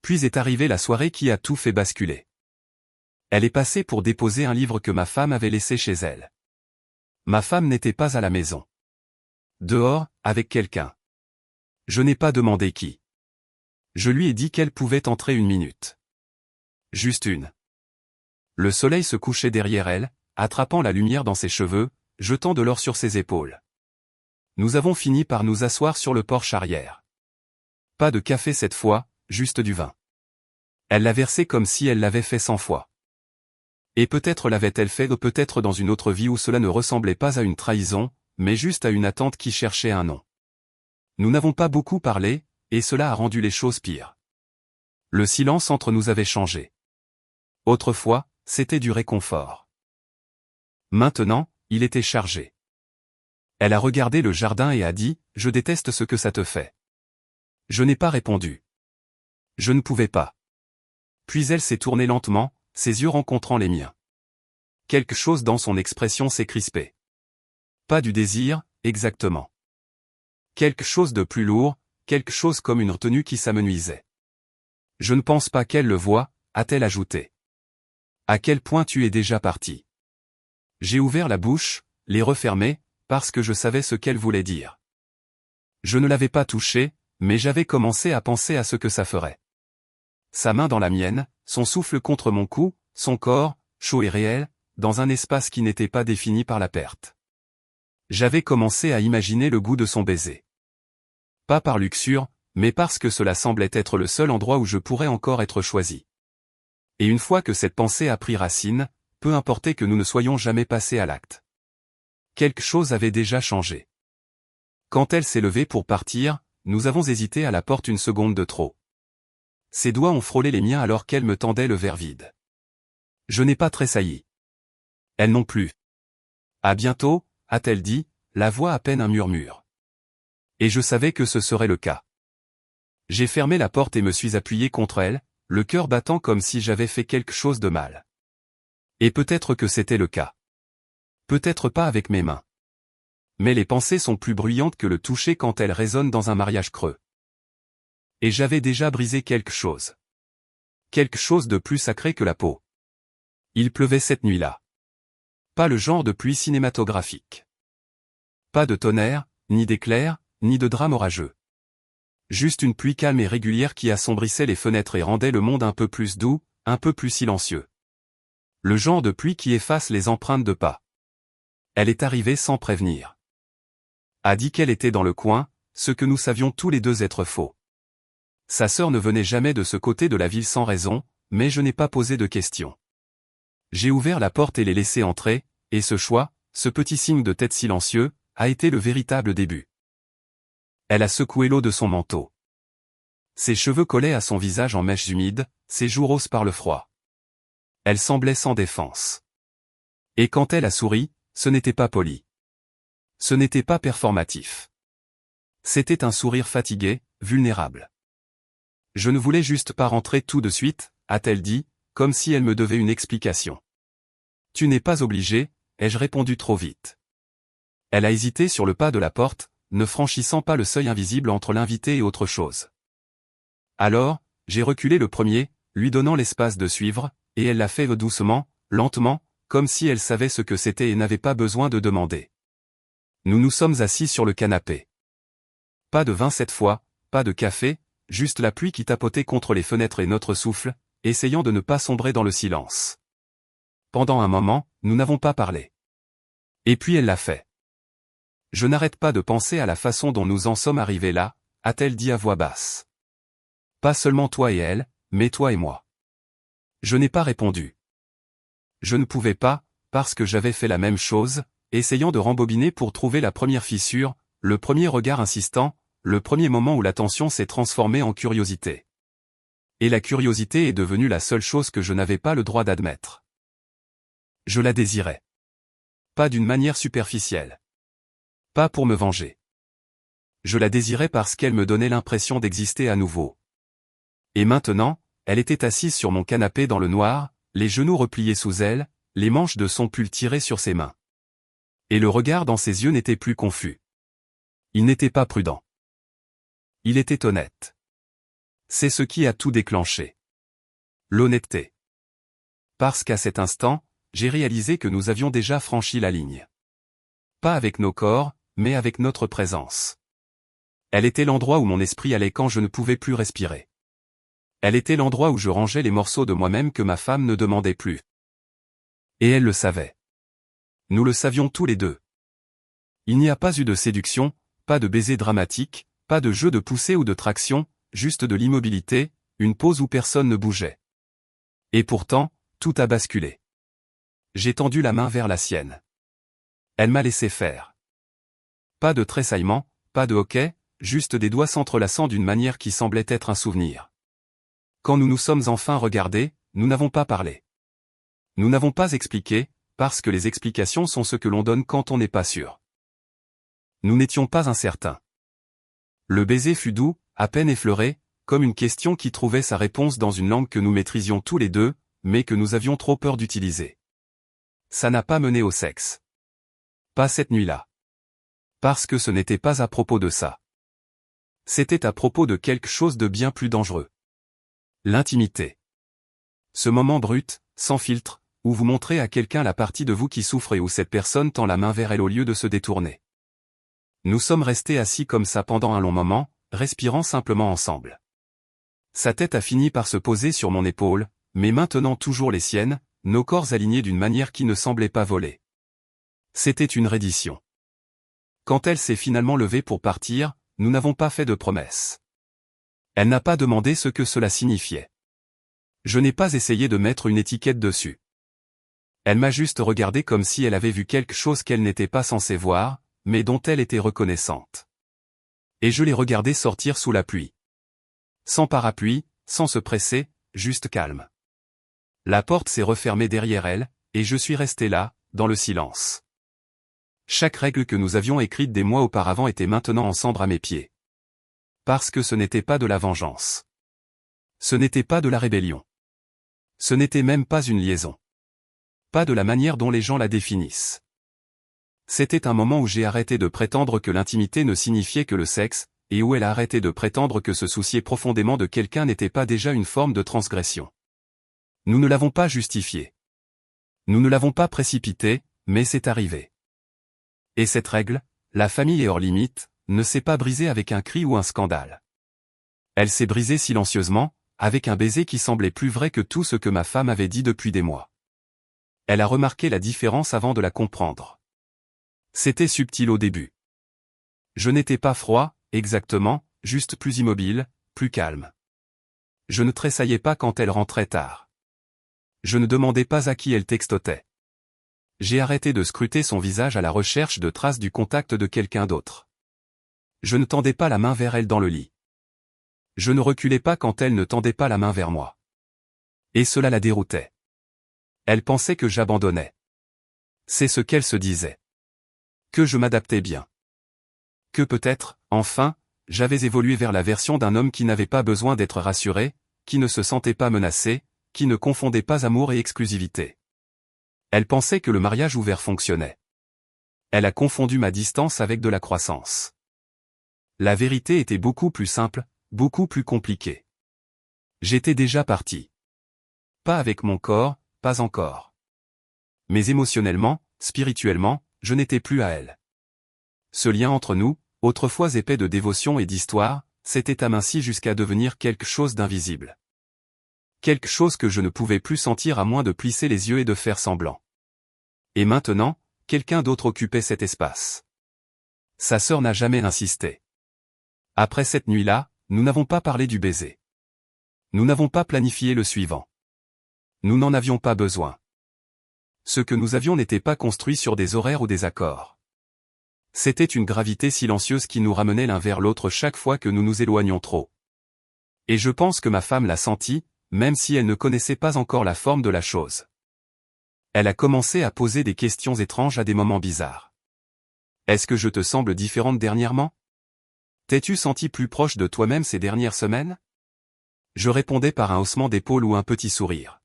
A: Puis est arrivée la soirée qui a tout fait basculer. Elle est passée pour déposer un livre que ma femme avait laissé chez elle. Ma femme n'était pas à la maison. Dehors, avec quelqu'un. Je n'ai pas demandé qui. Je lui ai dit qu'elle pouvait entrer une minute. Juste une. Le soleil se couchait derrière elle, attrapant la lumière dans ses cheveux, jetant de l'or sur ses épaules. Nous avons fini par nous asseoir sur le porche arrière. Pas de café cette fois, juste du vin. Elle l'a versé comme si elle l'avait fait 100 fois. Et peut-être l'avait-elle fait peut-être dans une autre vie où cela ne ressemblait pas à une trahison, mais juste à une attente qui cherchait un nom. Nous n'avons pas beaucoup parlé, et cela a rendu les choses pires. Le silence entre nous avait changé. Autrefois, c'était du réconfort. Maintenant, il était chargé. Elle a regardé le jardin et a dit, « Je déteste ce que ça te fait. » Je n'ai pas répondu. Je ne pouvais pas. Puis elle s'est tournée lentement, ses yeux rencontrant les miens. Quelque chose dans son expression s'est crispé. Pas du désir, exactement. Quelque chose de plus lourd, quelque chose comme une retenue qui s'amenuisait. Je ne pense pas qu'elle le voie, a-t-elle ajouté. À quel point tu es déjà parti. J'ai ouvert la bouche, les refermé, parce que je savais ce qu'elle voulait dire. Je ne l'avais pas touchée, mais j'avais commencé à penser à ce que ça ferait. Sa main dans la mienne, son souffle contre mon cou, son corps, chaud et réel, dans un espace qui n'était pas défini par la perte. J'avais commencé à imaginer le goût de son baiser. Pas par luxure, mais parce que cela semblait être le seul endroit où je pourrais encore être choisi. Et une fois que cette pensée a pris racine, peu importait que nous ne soyons jamais passés à l'acte. Quelque chose avait déjà changé. Quand elle s'est levée pour partir, nous avons hésité à la porte une seconde de trop. Ses doigts ont frôlé les miens alors qu'elle me tendait le verre vide. Je n'ai pas tressailli. Elle non plus. À bientôt, a-t-elle dit, la voix à peine un murmure. Et je savais que ce serait le cas. J'ai fermé la porte et me suis appuyé contre elle, le cœur battant comme si j'avais fait quelque chose de mal. Et peut-être que c'était le cas. Peut-être pas avec mes mains. Mais les pensées sont plus bruyantes que le toucher quand elles résonnent dans un mariage creux. Et j'avais déjà brisé quelque chose. Quelque chose de plus sacré que la peau. Il pleuvait cette nuit-là. Pas le genre de pluie cinématographique. Pas de tonnerre, ni d'éclairs, ni de drame orageux. Juste une pluie calme et régulière qui assombrissait les fenêtres et rendait le monde un peu plus doux, un peu plus silencieux. Le genre de pluie qui efface les empreintes de pas. Elle est arrivée sans prévenir. A dit qu'elle était dans le coin, ce que nous savions tous les deux être faux. Sa sœur ne venait jamais de ce côté de la ville sans raison, mais je n'ai pas posé de questions. J'ai ouvert la porte et les laissé entrer, et ce choix, ce petit signe de tête silencieux, a été le véritable début. Elle a secoué l'eau de son manteau. Ses cheveux collaient à son visage en mèches humides, ses joues roses par le froid. Elle semblait sans défense. Et quand elle a souri, ce n'était pas poli. Ce n'était pas performatif. C'était un sourire fatigué, vulnérable. Je ne voulais juste pas rentrer tout de suite, a-t-elle dit, comme si elle me devait une explication. Tu n'es pas obligé, ai-je répondu trop vite. Elle a hésité sur le pas de la porte, ne franchissant pas le seuil invisible entre l'invité et autre chose. Alors, j'ai reculé le premier, lui donnant l'espace de suivre, et elle l'a fait doucement, lentement, comme si elle savait ce que c'était et n'avait pas besoin de demander. Nous nous sommes assis sur le canapé. Pas de vin cette fois, pas de café, juste la pluie qui tapotait contre les fenêtres et notre souffle, essayant de ne pas sombrer dans le silence. Pendant un moment, nous n'avons pas parlé. Et puis elle l'a fait. Je n'arrête pas de penser à la façon dont nous en sommes arrivés là, a-t-elle dit à voix basse. Pas seulement toi et elle, mais toi et moi. Je n'ai pas répondu. Je ne pouvais pas, parce que j'avais fait la même chose, essayant de rembobiner pour trouver la première fissure, le premier regard insistant, le premier moment où l'attention s'est transformée en curiosité. Et la curiosité est devenue la seule chose que je n'avais pas le droit d'admettre. Je la désirais. Pas d'une manière superficielle. Pas pour me venger. Je la désirais parce qu'elle me donnait l'impression d'exister à nouveau. Et maintenant, elle était assise sur mon canapé dans le noir, les genoux repliés sous elle, les manches de son pull tirées sur ses mains. Et le regard dans ses yeux n'était plus confus. Il n'était pas prudent. Il était honnête. C'est ce qui a tout déclenché. L'honnêteté. Parce qu'à cet instant, j'ai réalisé que nous avions déjà franchi la ligne. Pas avec nos corps, mais avec notre présence. Elle était l'endroit où mon esprit allait quand je ne pouvais plus respirer. Elle était l'endroit où je rangeais les morceaux de moi-même que ma femme ne demandait plus. Et elle le savait. Nous le savions tous les deux. Il n'y a pas eu de séduction, pas de baiser dramatique, pas de jeu de poussée ou de traction, juste de l'immobilité, une pause où personne ne bougeait. Et pourtant, tout a basculé. J'ai tendu la main vers la sienne. Elle m'a laissé faire. Pas de tressaillement, pas de hoquet, juste des doigts s'entrelaçant d'une manière qui semblait être un souvenir. Quand nous nous sommes enfin regardés, nous n'avons pas parlé. Nous n'avons pas expliqué, parce que les explications sont ce que l'on donne quand on n'est pas sûr. Nous n'étions pas incertains. Le baiser fut doux, à peine effleuré, comme une question qui trouvait sa réponse dans une langue que nous maîtrisions tous les deux, mais que nous avions trop peur d'utiliser. Ça n'a pas mené au sexe. Pas cette nuit-là. Parce que ce n'était pas à propos de ça. C'était à propos de quelque chose de bien plus dangereux. L'intimité. Ce moment brut, sans filtre, où vous montrez à quelqu'un la partie de vous qui souffre et où cette personne tend la main vers elle au lieu de se détourner. Nous sommes restés assis comme ça pendant un long moment, respirant simplement ensemble. Sa tête a fini par se poser sur mon épaule, mais maintenant toujours les siennes, nos corps alignés d'une manière qui ne semblait pas voler. C'était une reddition. Quand elle s'est finalement levée pour partir, nous n'avons pas fait de promesses. Elle n'a pas demandé ce que cela signifiait. Je n'ai pas essayé de mettre une étiquette dessus. Elle m'a juste regardé comme si elle avait vu quelque chose qu'elle n'était pas censée voir, mais dont elle était reconnaissante. Et je l'ai regardée sortir sous la pluie. Sans parapluie, sans se presser, juste calme. La porte s'est refermée derrière elle, et je suis resté là, dans le silence. Chaque règle que nous avions écrite des mois auparavant était maintenant en cendres à mes pieds. Parce que ce n'était pas de la vengeance. Ce n'était pas de la rébellion. Ce n'était même pas une liaison. Pas de la manière dont les gens la définissent. C'était un moment où j'ai arrêté de prétendre que l'intimité ne signifiait que le sexe, et où elle a arrêté de prétendre que se soucier profondément de quelqu'un n'était pas déjà une forme de transgression. Nous ne l'avons pas justifié. Nous ne l'avons pas précipité, mais c'est arrivé. Et cette règle, la famille est hors limite, ne s'est pas brisée avec un cri ou un scandale. Elle s'est brisée silencieusement, avec un baiser qui semblait plus vrai que tout ce que ma femme avait dit depuis des mois. Elle a remarqué la différence avant de la comprendre. C'était subtil au début. Je n'étais pas froid, exactement, juste plus immobile, plus calme. Je ne tressaillais pas quand elle rentrait tard. Je ne demandais pas à qui elle textotait. J'ai arrêté de scruter son visage à la recherche de traces du contact de quelqu'un d'autre. Je ne tendais pas la main vers elle dans le lit. Je ne reculais pas quand elle ne tendait pas la main vers moi. Et cela la déroutait. Elle pensait que j'abandonnais. C'est ce qu'elle se disait. Que je m'adaptais bien. Que peut-être, enfin, j'avais évolué vers la version d'un homme qui n'avait pas besoin d'être rassuré, qui ne se sentait pas menacé, qui ne confondait pas amour et exclusivité. Elle pensait que le mariage ouvert fonctionnait. Elle a confondu ma distance avec de la croissance. La vérité était beaucoup plus simple, beaucoup plus compliquée. J'étais déjà parti. Pas avec mon corps, pas encore. Mais émotionnellement, spirituellement, je n'étais plus à elle. Ce lien entre nous, autrefois épais de dévotion et d'histoire, s'était aminci jusqu'à devenir quelque chose d'invisible. Quelque chose que je ne pouvais plus sentir à moins de plisser les yeux et de faire semblant. Et maintenant, quelqu'un d'autre occupait cet espace. Sa sœur n'a jamais insisté. Après cette nuit-là, nous n'avons pas parlé du baiser. Nous n'avons pas planifié le suivant. Nous n'en avions pas besoin. Ce que nous avions n'était pas construit sur des horaires ou des accords. C'était une gravité silencieuse qui nous ramenait l'un vers l'autre chaque fois que nous nous éloignions trop. Et je pense que ma femme l'a senti, même si elle ne connaissait pas encore la forme de la chose. Elle a commencé à poser des questions étranges à des moments bizarres. Est-ce que je te semble différente dernièrement? T'es-tu senti plus proche de toi-même ces dernières semaines? Je répondais par un haussement d'épaule ou un petit sourire.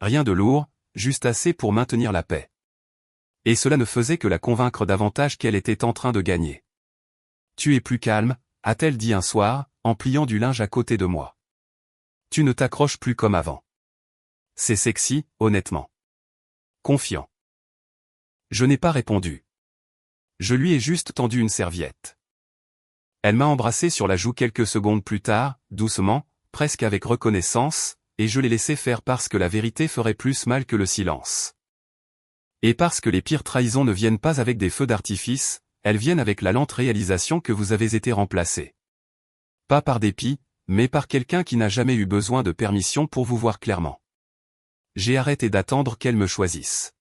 A: Rien de lourd, juste assez pour maintenir la paix. Et cela ne faisait que la convaincre davantage qu'elle était en train de gagner. Tu es plus calme, a-t-elle dit un soir, en pliant du linge à côté de moi. Tu ne t'accroches plus comme avant. C'est sexy, honnêtement. Confiant. Je n'ai pas répondu. Je lui ai juste tendu une serviette. Elle m'a embrassé sur la joue quelques secondes plus tard, doucement, presque avec reconnaissance, et je l'ai laissé faire parce que la vérité ferait plus mal que le silence. Et parce que les pires trahisons ne viennent pas avec des feux d'artifice, elles viennent avec la lente réalisation que vous avez été remplacé. Pas par dépit, mais par quelqu'un qui n'a jamais eu besoin de permission pour vous voir clairement. J'ai arrêté d'attendre qu'elle me choisisse.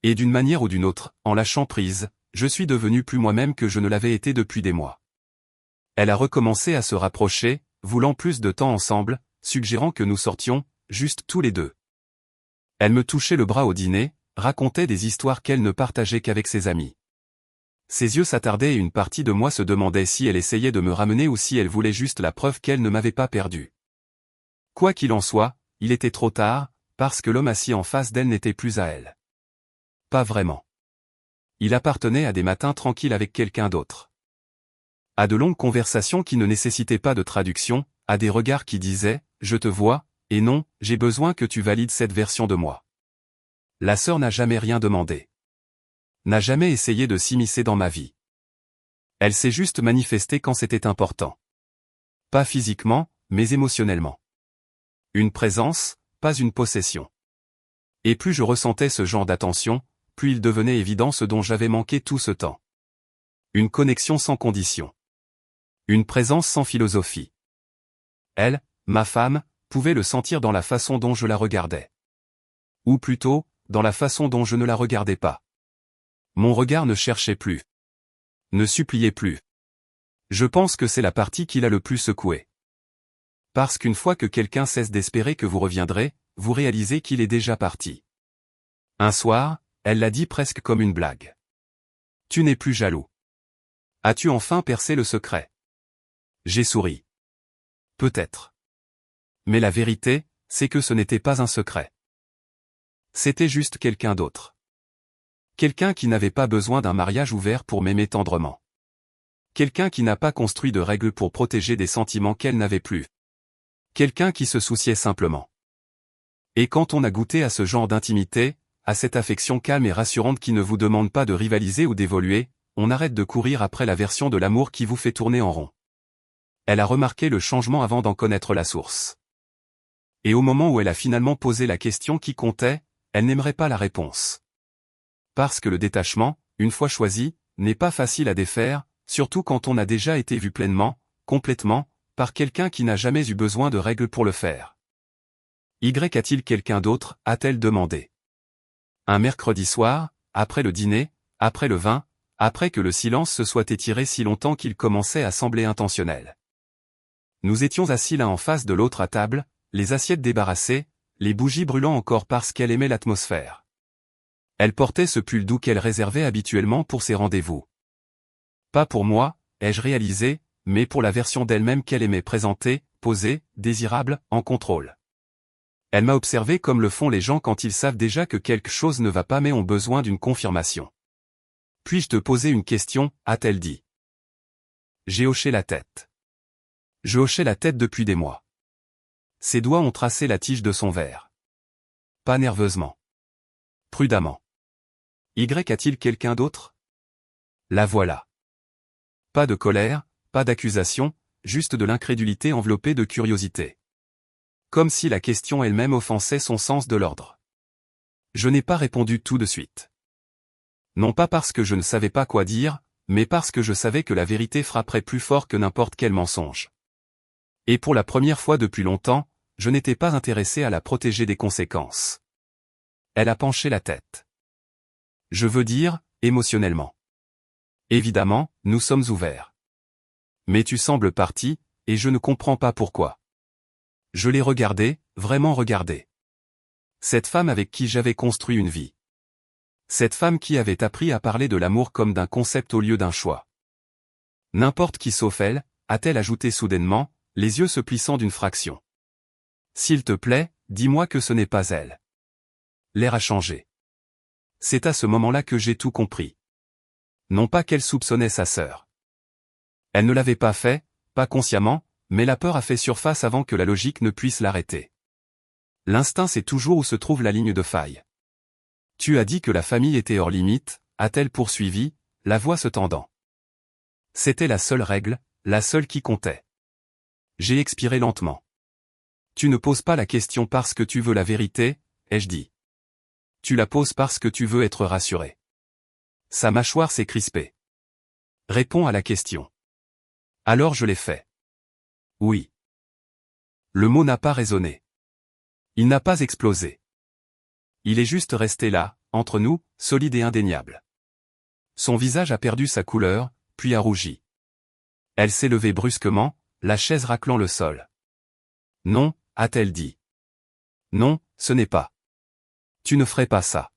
A: Et d'une manière ou d'une autre, en lâchant prise, je suis devenu plus moi-même que je ne l'avais été depuis des mois. Elle a recommencé à se rapprocher, voulant plus de temps ensemble, suggérant que nous sortions, juste tous les deux. Elle me touchait le bras au dîner, racontait des histoires qu'elle ne partageait qu'avec ses amis. Ses yeux s'attardaient et une partie de moi se demandait si elle essayait de me ramener ou si elle voulait juste la preuve qu'elle ne m'avait pas perdu. Quoi qu'il en soit, il était trop tard, parce que l'homme assis en face d'elle n'était plus à elle. Pas vraiment. Il appartenait à des matins tranquilles avec quelqu'un d'autre. À de longues conversations qui ne nécessitaient pas de traduction, à des regards qui disaient « Je te vois » et non « J'ai besoin que tu valides cette version de moi ». La sœur n'a jamais rien demandé. N'a jamais essayé de s'immiscer dans ma vie. Elle s'est juste manifestée quand c'était important. Pas physiquement, mais émotionnellement. Une présence, pas une possession. Et plus je ressentais ce genre d'attention, plus il devenait évident ce dont j'avais manqué tout ce temps. Une connexion sans condition. Une présence sans philosophie. Elle, ma femme, pouvait le sentir dans la façon dont je la regardais. Ou plutôt, dans la façon dont je ne la regardais pas. Mon regard ne cherchait plus. Ne suppliait plus. Je pense que c'est la partie qui l'a le plus secoué. Parce qu'une fois que quelqu'un cesse d'espérer que vous reviendrez, vous réalisez qu'il est déjà parti. Un soir, elle l'a dit presque comme une blague. Tu n'es plus jaloux. As-tu enfin percé le secret? J'ai souri. Peut-être. Mais la vérité, c'est que ce n'était pas un secret. C'était juste quelqu'un d'autre. Quelqu'un qui n'avait pas besoin d'un mariage ouvert pour m'aimer tendrement. Quelqu'un qui n'a pas construit de règles pour protéger des sentiments qu'elle n'avait plus. Quelqu'un qui se souciait simplement. Et quand on a goûté à ce genre d'intimité, à cette affection calme et rassurante qui ne vous demande pas de rivaliser ou d'évoluer, on arrête de courir après la version de l'amour qui vous fait tourner en rond. Elle a remarqué le changement avant d'en connaître la source. Et au moment où elle a finalement posé la question qui comptait, elle n'aimerait pas la réponse. Parce que le détachement, une fois choisi, n'est pas facile à défaire, surtout quand on a déjà été vu pleinement, complètement, par quelqu'un qui n'a jamais eu besoin de règles pour le faire. Y a-t-il quelqu'un d'autre, a-t-elle demandé. Un mercredi soir, après le dîner, après le vin, après que le silence se soit étiré si longtemps qu'il commençait à sembler intentionnel. Nous étions assis l'un en face de l'autre à table, les assiettes débarrassées, les bougies brûlant encore parce qu'elle aimait l'atmosphère. Elle portait ce pull doux qu'elle réservait habituellement pour ses rendez-vous. Pas pour moi, ai-je réalisé, mais pour la version d'elle-même qu'elle aimait présenter, posée, désirable, en contrôle. Elle m'a observé comme le font les gens quand ils savent déjà que quelque chose ne va pas mais ont besoin d'une confirmation. Puis-je te poser une question, a-t-elle dit. J'ai hoché la tête. Je hochais la tête depuis des mois. Ses doigts ont tracé la tige de son verre. Pas nerveusement. Prudemment. A-t-il quelqu'un d'autre? La voilà. Pas de colère, pas d'accusation, juste de l'incrédulité enveloppée de curiosité. Comme si la question elle-même offensait son sens de l'ordre. Je n'ai pas répondu tout de suite. Non pas parce que je ne savais pas quoi dire, mais parce que je savais que la vérité frapperait plus fort que n'importe quel mensonge. Et pour la première fois depuis longtemps, je n'étais pas intéressé à la protéger des conséquences. Elle a penché la tête. Je veux dire, émotionnellement. Évidemment, nous sommes ouverts. Mais tu sembles parti, et je ne comprends pas pourquoi. Je l'ai regardée, vraiment regardée. Cette femme avec qui j'avais construit une vie. Cette femme qui avait appris à parler de l'amour comme d'un concept au lieu d'un choix. N'importe qui sauf elle, a-t-elle ajouté soudainement, les yeux se plissant d'une fraction. S'il te plaît, dis-moi que ce n'est pas elle. L'air a changé. C'est à ce moment-là que j'ai tout compris. Non pas qu'elle soupçonnait sa sœur. Elle ne l'avait pas fait, pas consciemment, mais la peur a fait surface avant que la logique ne puisse l'arrêter. L'instinct sait toujours où se trouve la ligne de faille. Tu as dit que la famille était hors limite, a-t-elle poursuivi, la voix se tendant. C'était la seule règle, la seule qui comptait. J'ai expiré lentement. Tu ne poses pas la question parce que tu veux la vérité, ai-je dit. Tu la poses parce que tu veux être rassuré. Sa mâchoire s'est crispée. Réponds à la question. Alors je l'ai fait. Oui. Le mot n'a pas résonné. Il n'a pas explosé. Il est juste resté là, entre nous, solide et indéniable. Son visage a perdu sa couleur, puis a rougi. Elle s'est levée brusquement, la chaise raclant le sol. Non, a-t-elle dit. Non, ce n'est pas. Tu ne ferais pas ça.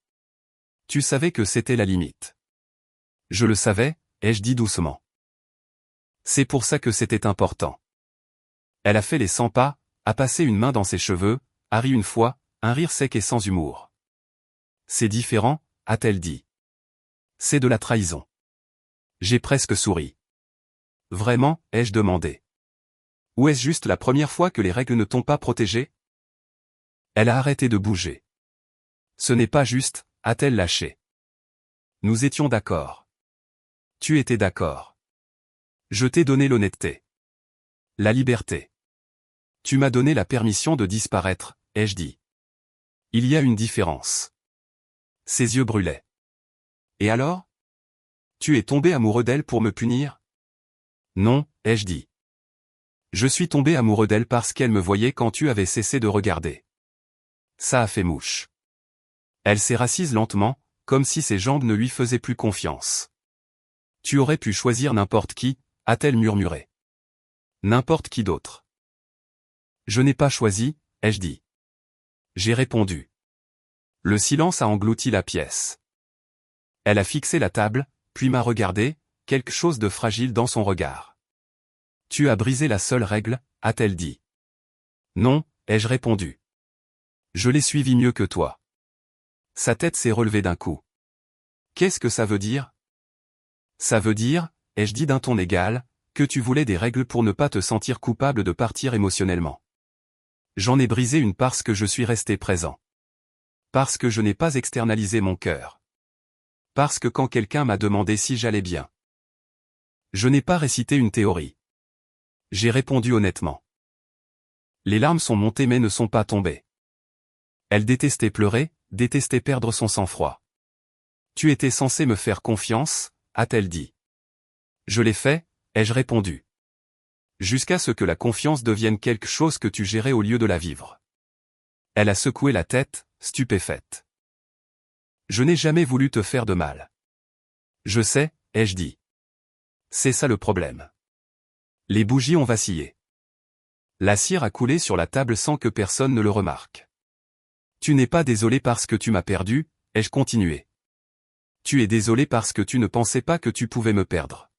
A: Tu savais que c'était la limite. Je le savais, ai-je dit doucement. C'est pour ça que c'était important. Elle a fait les 100 pas, a passé une main dans ses cheveux, a ri une fois, un rire sec et sans humour. C'est différent, a-t-elle dit. C'est de la trahison. J'ai presque souri. Vraiment, ai-je demandé. Ou est-ce juste la première fois que les règles ne t'ont pas protégé? Elle a arrêté de bouger. Ce n'est pas juste, a-t-elle lâché. Nous étions d'accord. Tu étais d'accord. Je t'ai donné l'honnêteté. La liberté. Tu m'as donné la permission de disparaître, ai-je dit. Il y a une différence. Ses yeux brûlaient. Et alors? Tu es tombé amoureux d'elle pour me punir? Non, ai-je dit. Je suis tombé amoureux d'elle parce qu'elle me voyait quand tu avais cessé de regarder. Ça a fait mouche. Elle s'est rassise lentement, comme si ses jambes ne lui faisaient plus confiance. Tu aurais pu choisir n'importe qui, a-t-elle murmuré. N'importe qui d'autre. Je n'ai pas choisi, ai-je dit. J'ai répondu. Le silence a englouti la pièce. Elle a fixé la table, puis m'a regardé, quelque chose de fragile dans son regard. Tu as brisé la seule règle, a-t-elle dit. Non, ai-je répondu. Je l'ai suivi mieux que toi. Sa tête s'est relevée d'un coup. Qu'est-ce que ça veut dire? Ça veut dire, ai-je dit d'un ton égal, que tu voulais des règles pour ne pas te sentir coupable de partir émotionnellement. J'en ai brisé une parce que je suis resté présent. Parce que je n'ai pas externalisé mon cœur. Parce que quand quelqu'un m'a demandé si j'allais bien. Je n'ai pas récité une théorie. J'ai répondu honnêtement. Les larmes sont montées mais ne sont pas tombées. Elle détestait pleurer, détestait perdre son sang-froid. Tu étais censé me faire confiance, a-t-elle dit. Je l'ai fait, ai-je répondu. Jusqu'à ce que la confiance devienne quelque chose que tu gérais au lieu de la vivre. Elle a secoué la tête, stupéfaite. Je n'ai jamais voulu te faire de mal. Je sais, ai-je dit. C'est ça le problème. Les bougies ont vacillé. La cire a coulé sur la table sans que personne ne le remarque. Tu n'es pas désolé parce que tu m'as perdu, ai-je continué. Tu es désolé parce que tu ne pensais pas que tu pouvais me perdre.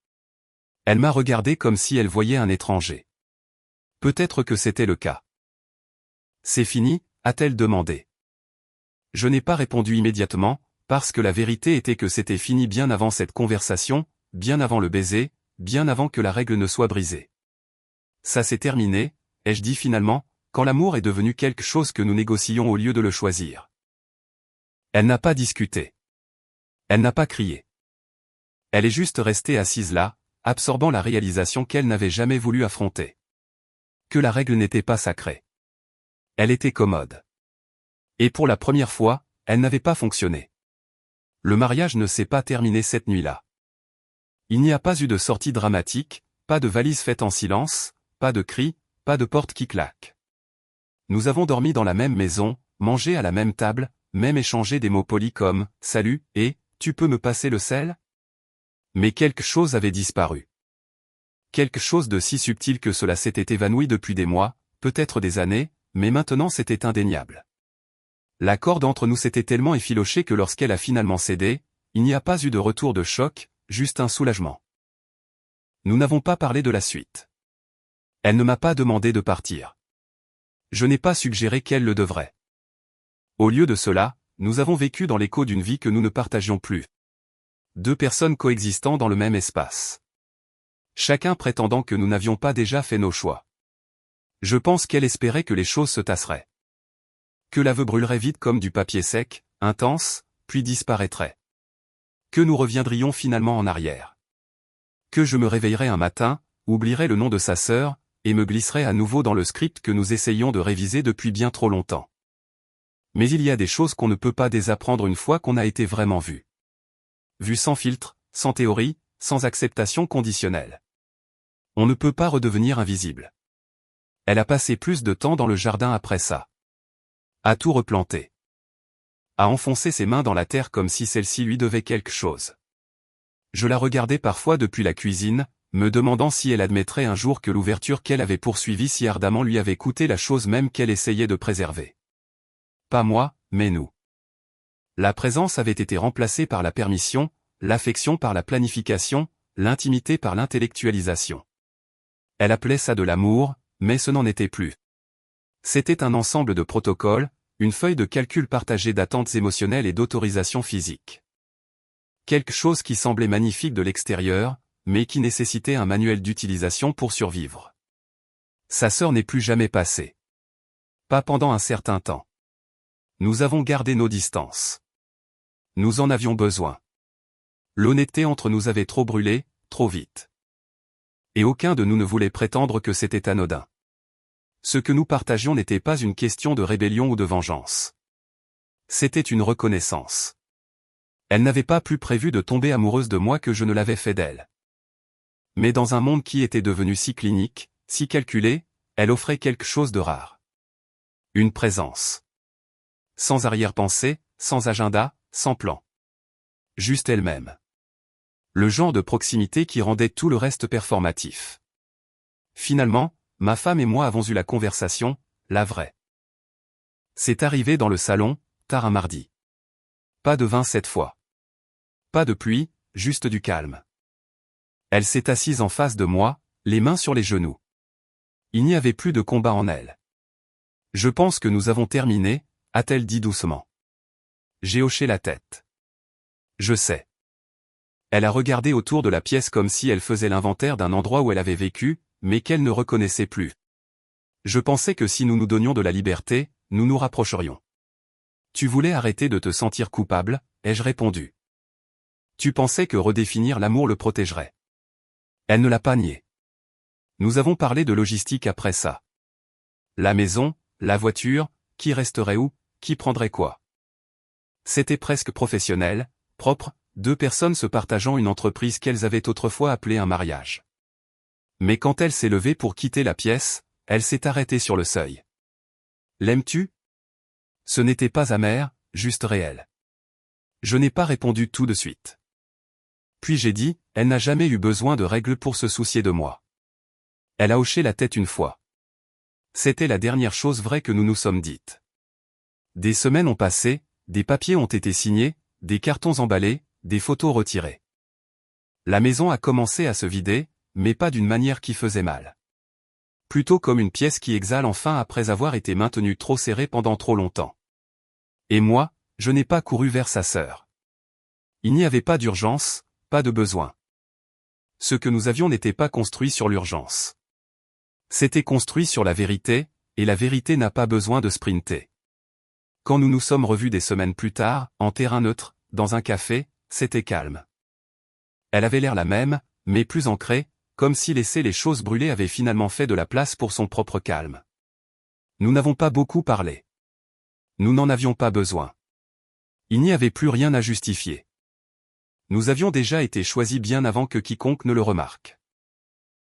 A: Elle m'a regardé comme si elle voyait un étranger. Peut-être que c'était le cas. C'est fini, a-t-elle demandé. Je n'ai pas répondu immédiatement, parce que la vérité était que c'était fini bien avant cette conversation, bien avant le baiser, bien avant que la règle ne soit brisée. Ça s'est terminé, ai-je dit finalement, quand l'amour est devenu quelque chose que nous négocions au lieu de le choisir. Elle n'a pas discuté. Elle n'a pas crié. Elle est juste restée assise là, absorbant la réalisation qu'elle n'avait jamais voulu affronter. Que la règle n'était pas sacrée. Elle était commode. Et pour la première fois, elle n'avait pas fonctionné. Le mariage ne s'est pas terminé cette nuit-là. Il n'y a pas eu de sortie dramatique, pas de valise faite en silence, pas de cris, pas de porte qui claque. Nous avons dormi dans la même maison, mangé à la même table, même échangé des mots polis comme « Salut » et « Tu peux me passer le sel ?» Mais quelque chose avait disparu. Quelque chose de si subtil que cela s'était évanoui depuis des mois, peut-être des années, mais maintenant c'était indéniable. La corde entre nous s'était tellement effilochée que lorsqu'elle a finalement cédé, il n'y a pas eu de retour de choc, juste un soulagement. Nous n'avons pas parlé de la suite. Elle ne m'a pas demandé de partir. Je n'ai pas suggéré qu'elle le devrait. Au lieu de cela, nous avons vécu dans l'écho d'une vie que nous ne partagions plus. Deux personnes coexistant dans le même espace. Chacun prétendant que nous n'avions pas déjà fait nos choix. Je pense qu'elle espérait que les choses se tasseraient. Que l'aveu brûlerait vite comme du papier sec, intense, puis disparaîtrait. Que nous reviendrions finalement en arrière. Que je me réveillerais un matin, oublierais le nom de sa sœur, et me glisserais à nouveau dans le script que nous essayons de réviser depuis bien trop longtemps. Mais il y a des choses qu'on ne peut pas désapprendre une fois qu'on a été vraiment vu. Vu sans filtre, sans théorie, sans acceptation conditionnelle. On ne peut pas redevenir invisible. Elle a passé plus de temps dans le jardin après ça. A tout replanté. A enfoncé ses mains dans la terre comme si celle-ci lui devait quelque chose. Je la regardais parfois depuis la cuisine, me demandant si elle admettrait un jour que l'ouverture qu'elle avait poursuivie si ardemment lui avait coûté la chose même qu'elle essayait de préserver. Pas moi, mais nous. La présence avait été remplacée par la permission, l'affection par la planification, l'intimité par l'intellectualisation. Elle appelait ça de l'amour, mais ce n'en était plus. C'était un ensemble de protocoles, une feuille de calcul partagée d'attentes émotionnelles et d'autorisation physique. Quelque chose qui semblait magnifique de l'extérieur, mais qui nécessitait un manuel d'utilisation pour survivre. Sa sœur n'est plus jamais passée. Pas pendant un certain temps. Nous avons gardé nos distances. Nous en avions besoin. L'honnêteté entre nous avait trop brûlé, trop vite. Et aucun de nous ne voulait prétendre que c'était anodin. Ce que nous partagions n'était pas une question de rébellion ou de vengeance. C'était une reconnaissance. Elle n'avait pas plus prévu de tomber amoureuse de moi que je ne l'avais fait d'elle. Mais dans un monde qui était devenu si clinique, si calculé, elle offrait quelque chose de rare. Une présence. Sans arrière-pensée, sans agenda, sans plan. Juste elle-même. Le genre de proximité qui rendait tout le reste performatif. Finalement, ma femme et moi avons eu la conversation, la vraie. C'est arrivé dans le salon, tard un mardi. Pas de vin cette fois. Pas de pluie, juste du calme. Elle s'est assise en face de moi, les mains sur les genoux. Il n'y avait plus de combat en elle. Je pense que nous avons terminé, a-t-elle dit doucement. J'ai hoché la tête. Je sais. Elle a regardé autour de la pièce comme si elle faisait l'inventaire d'un endroit où elle avait vécu, mais qu'elle ne reconnaissait plus. Je pensais que si nous nous donnions de la liberté, nous nous rapprocherions. Tu voulais arrêter de te sentir coupable, ai-je répondu. Tu pensais que redéfinir l'amour le protégerait. Elle ne l'a pas nié. Nous avons parlé de logistique après ça. La maison, la voiture, qui resterait où, qui prendrait quoi. C'était presque professionnel, propre, deux personnes se partageant une entreprise qu'elles avaient autrefois appelée un mariage. Mais quand elle s'est levée pour quitter la pièce, elle s'est arrêtée sur le seuil. L'aimes-tu? Ce n'était pas amer, juste réel. Je n'ai pas répondu tout de suite. Puis j'ai dit, elle n'a jamais eu besoin de règles pour se soucier de moi. Elle a hoché la tête une fois. C'était la dernière chose vraie que nous nous sommes dites. Des semaines ont passé, des papiers ont été signés, des cartons emballés, des photos retirées. La maison a commencé à se vider, mais pas d'une manière qui faisait mal. Plutôt comme une pièce qui exhale enfin après avoir été maintenue trop serrée pendant trop longtemps. Et moi, je n'ai pas couru vers sa sœur. Il n'y avait pas d'urgence, pas de besoin. Ce que nous avions n'était pas construit sur l'urgence. C'était construit sur la vérité, et la vérité n'a pas besoin de sprinter. Quand nous nous sommes revus des semaines plus tard, en terrain neutre, dans un café, c'était calme. Elle avait l'air la même, mais plus ancrée, comme si laisser les choses brûler avait finalement fait de la place pour son propre calme. Nous n'avons pas beaucoup parlé. Nous n'en avions pas besoin. Il n'y avait plus rien à justifier. Nous avions déjà été choisis bien avant que quiconque ne le remarque.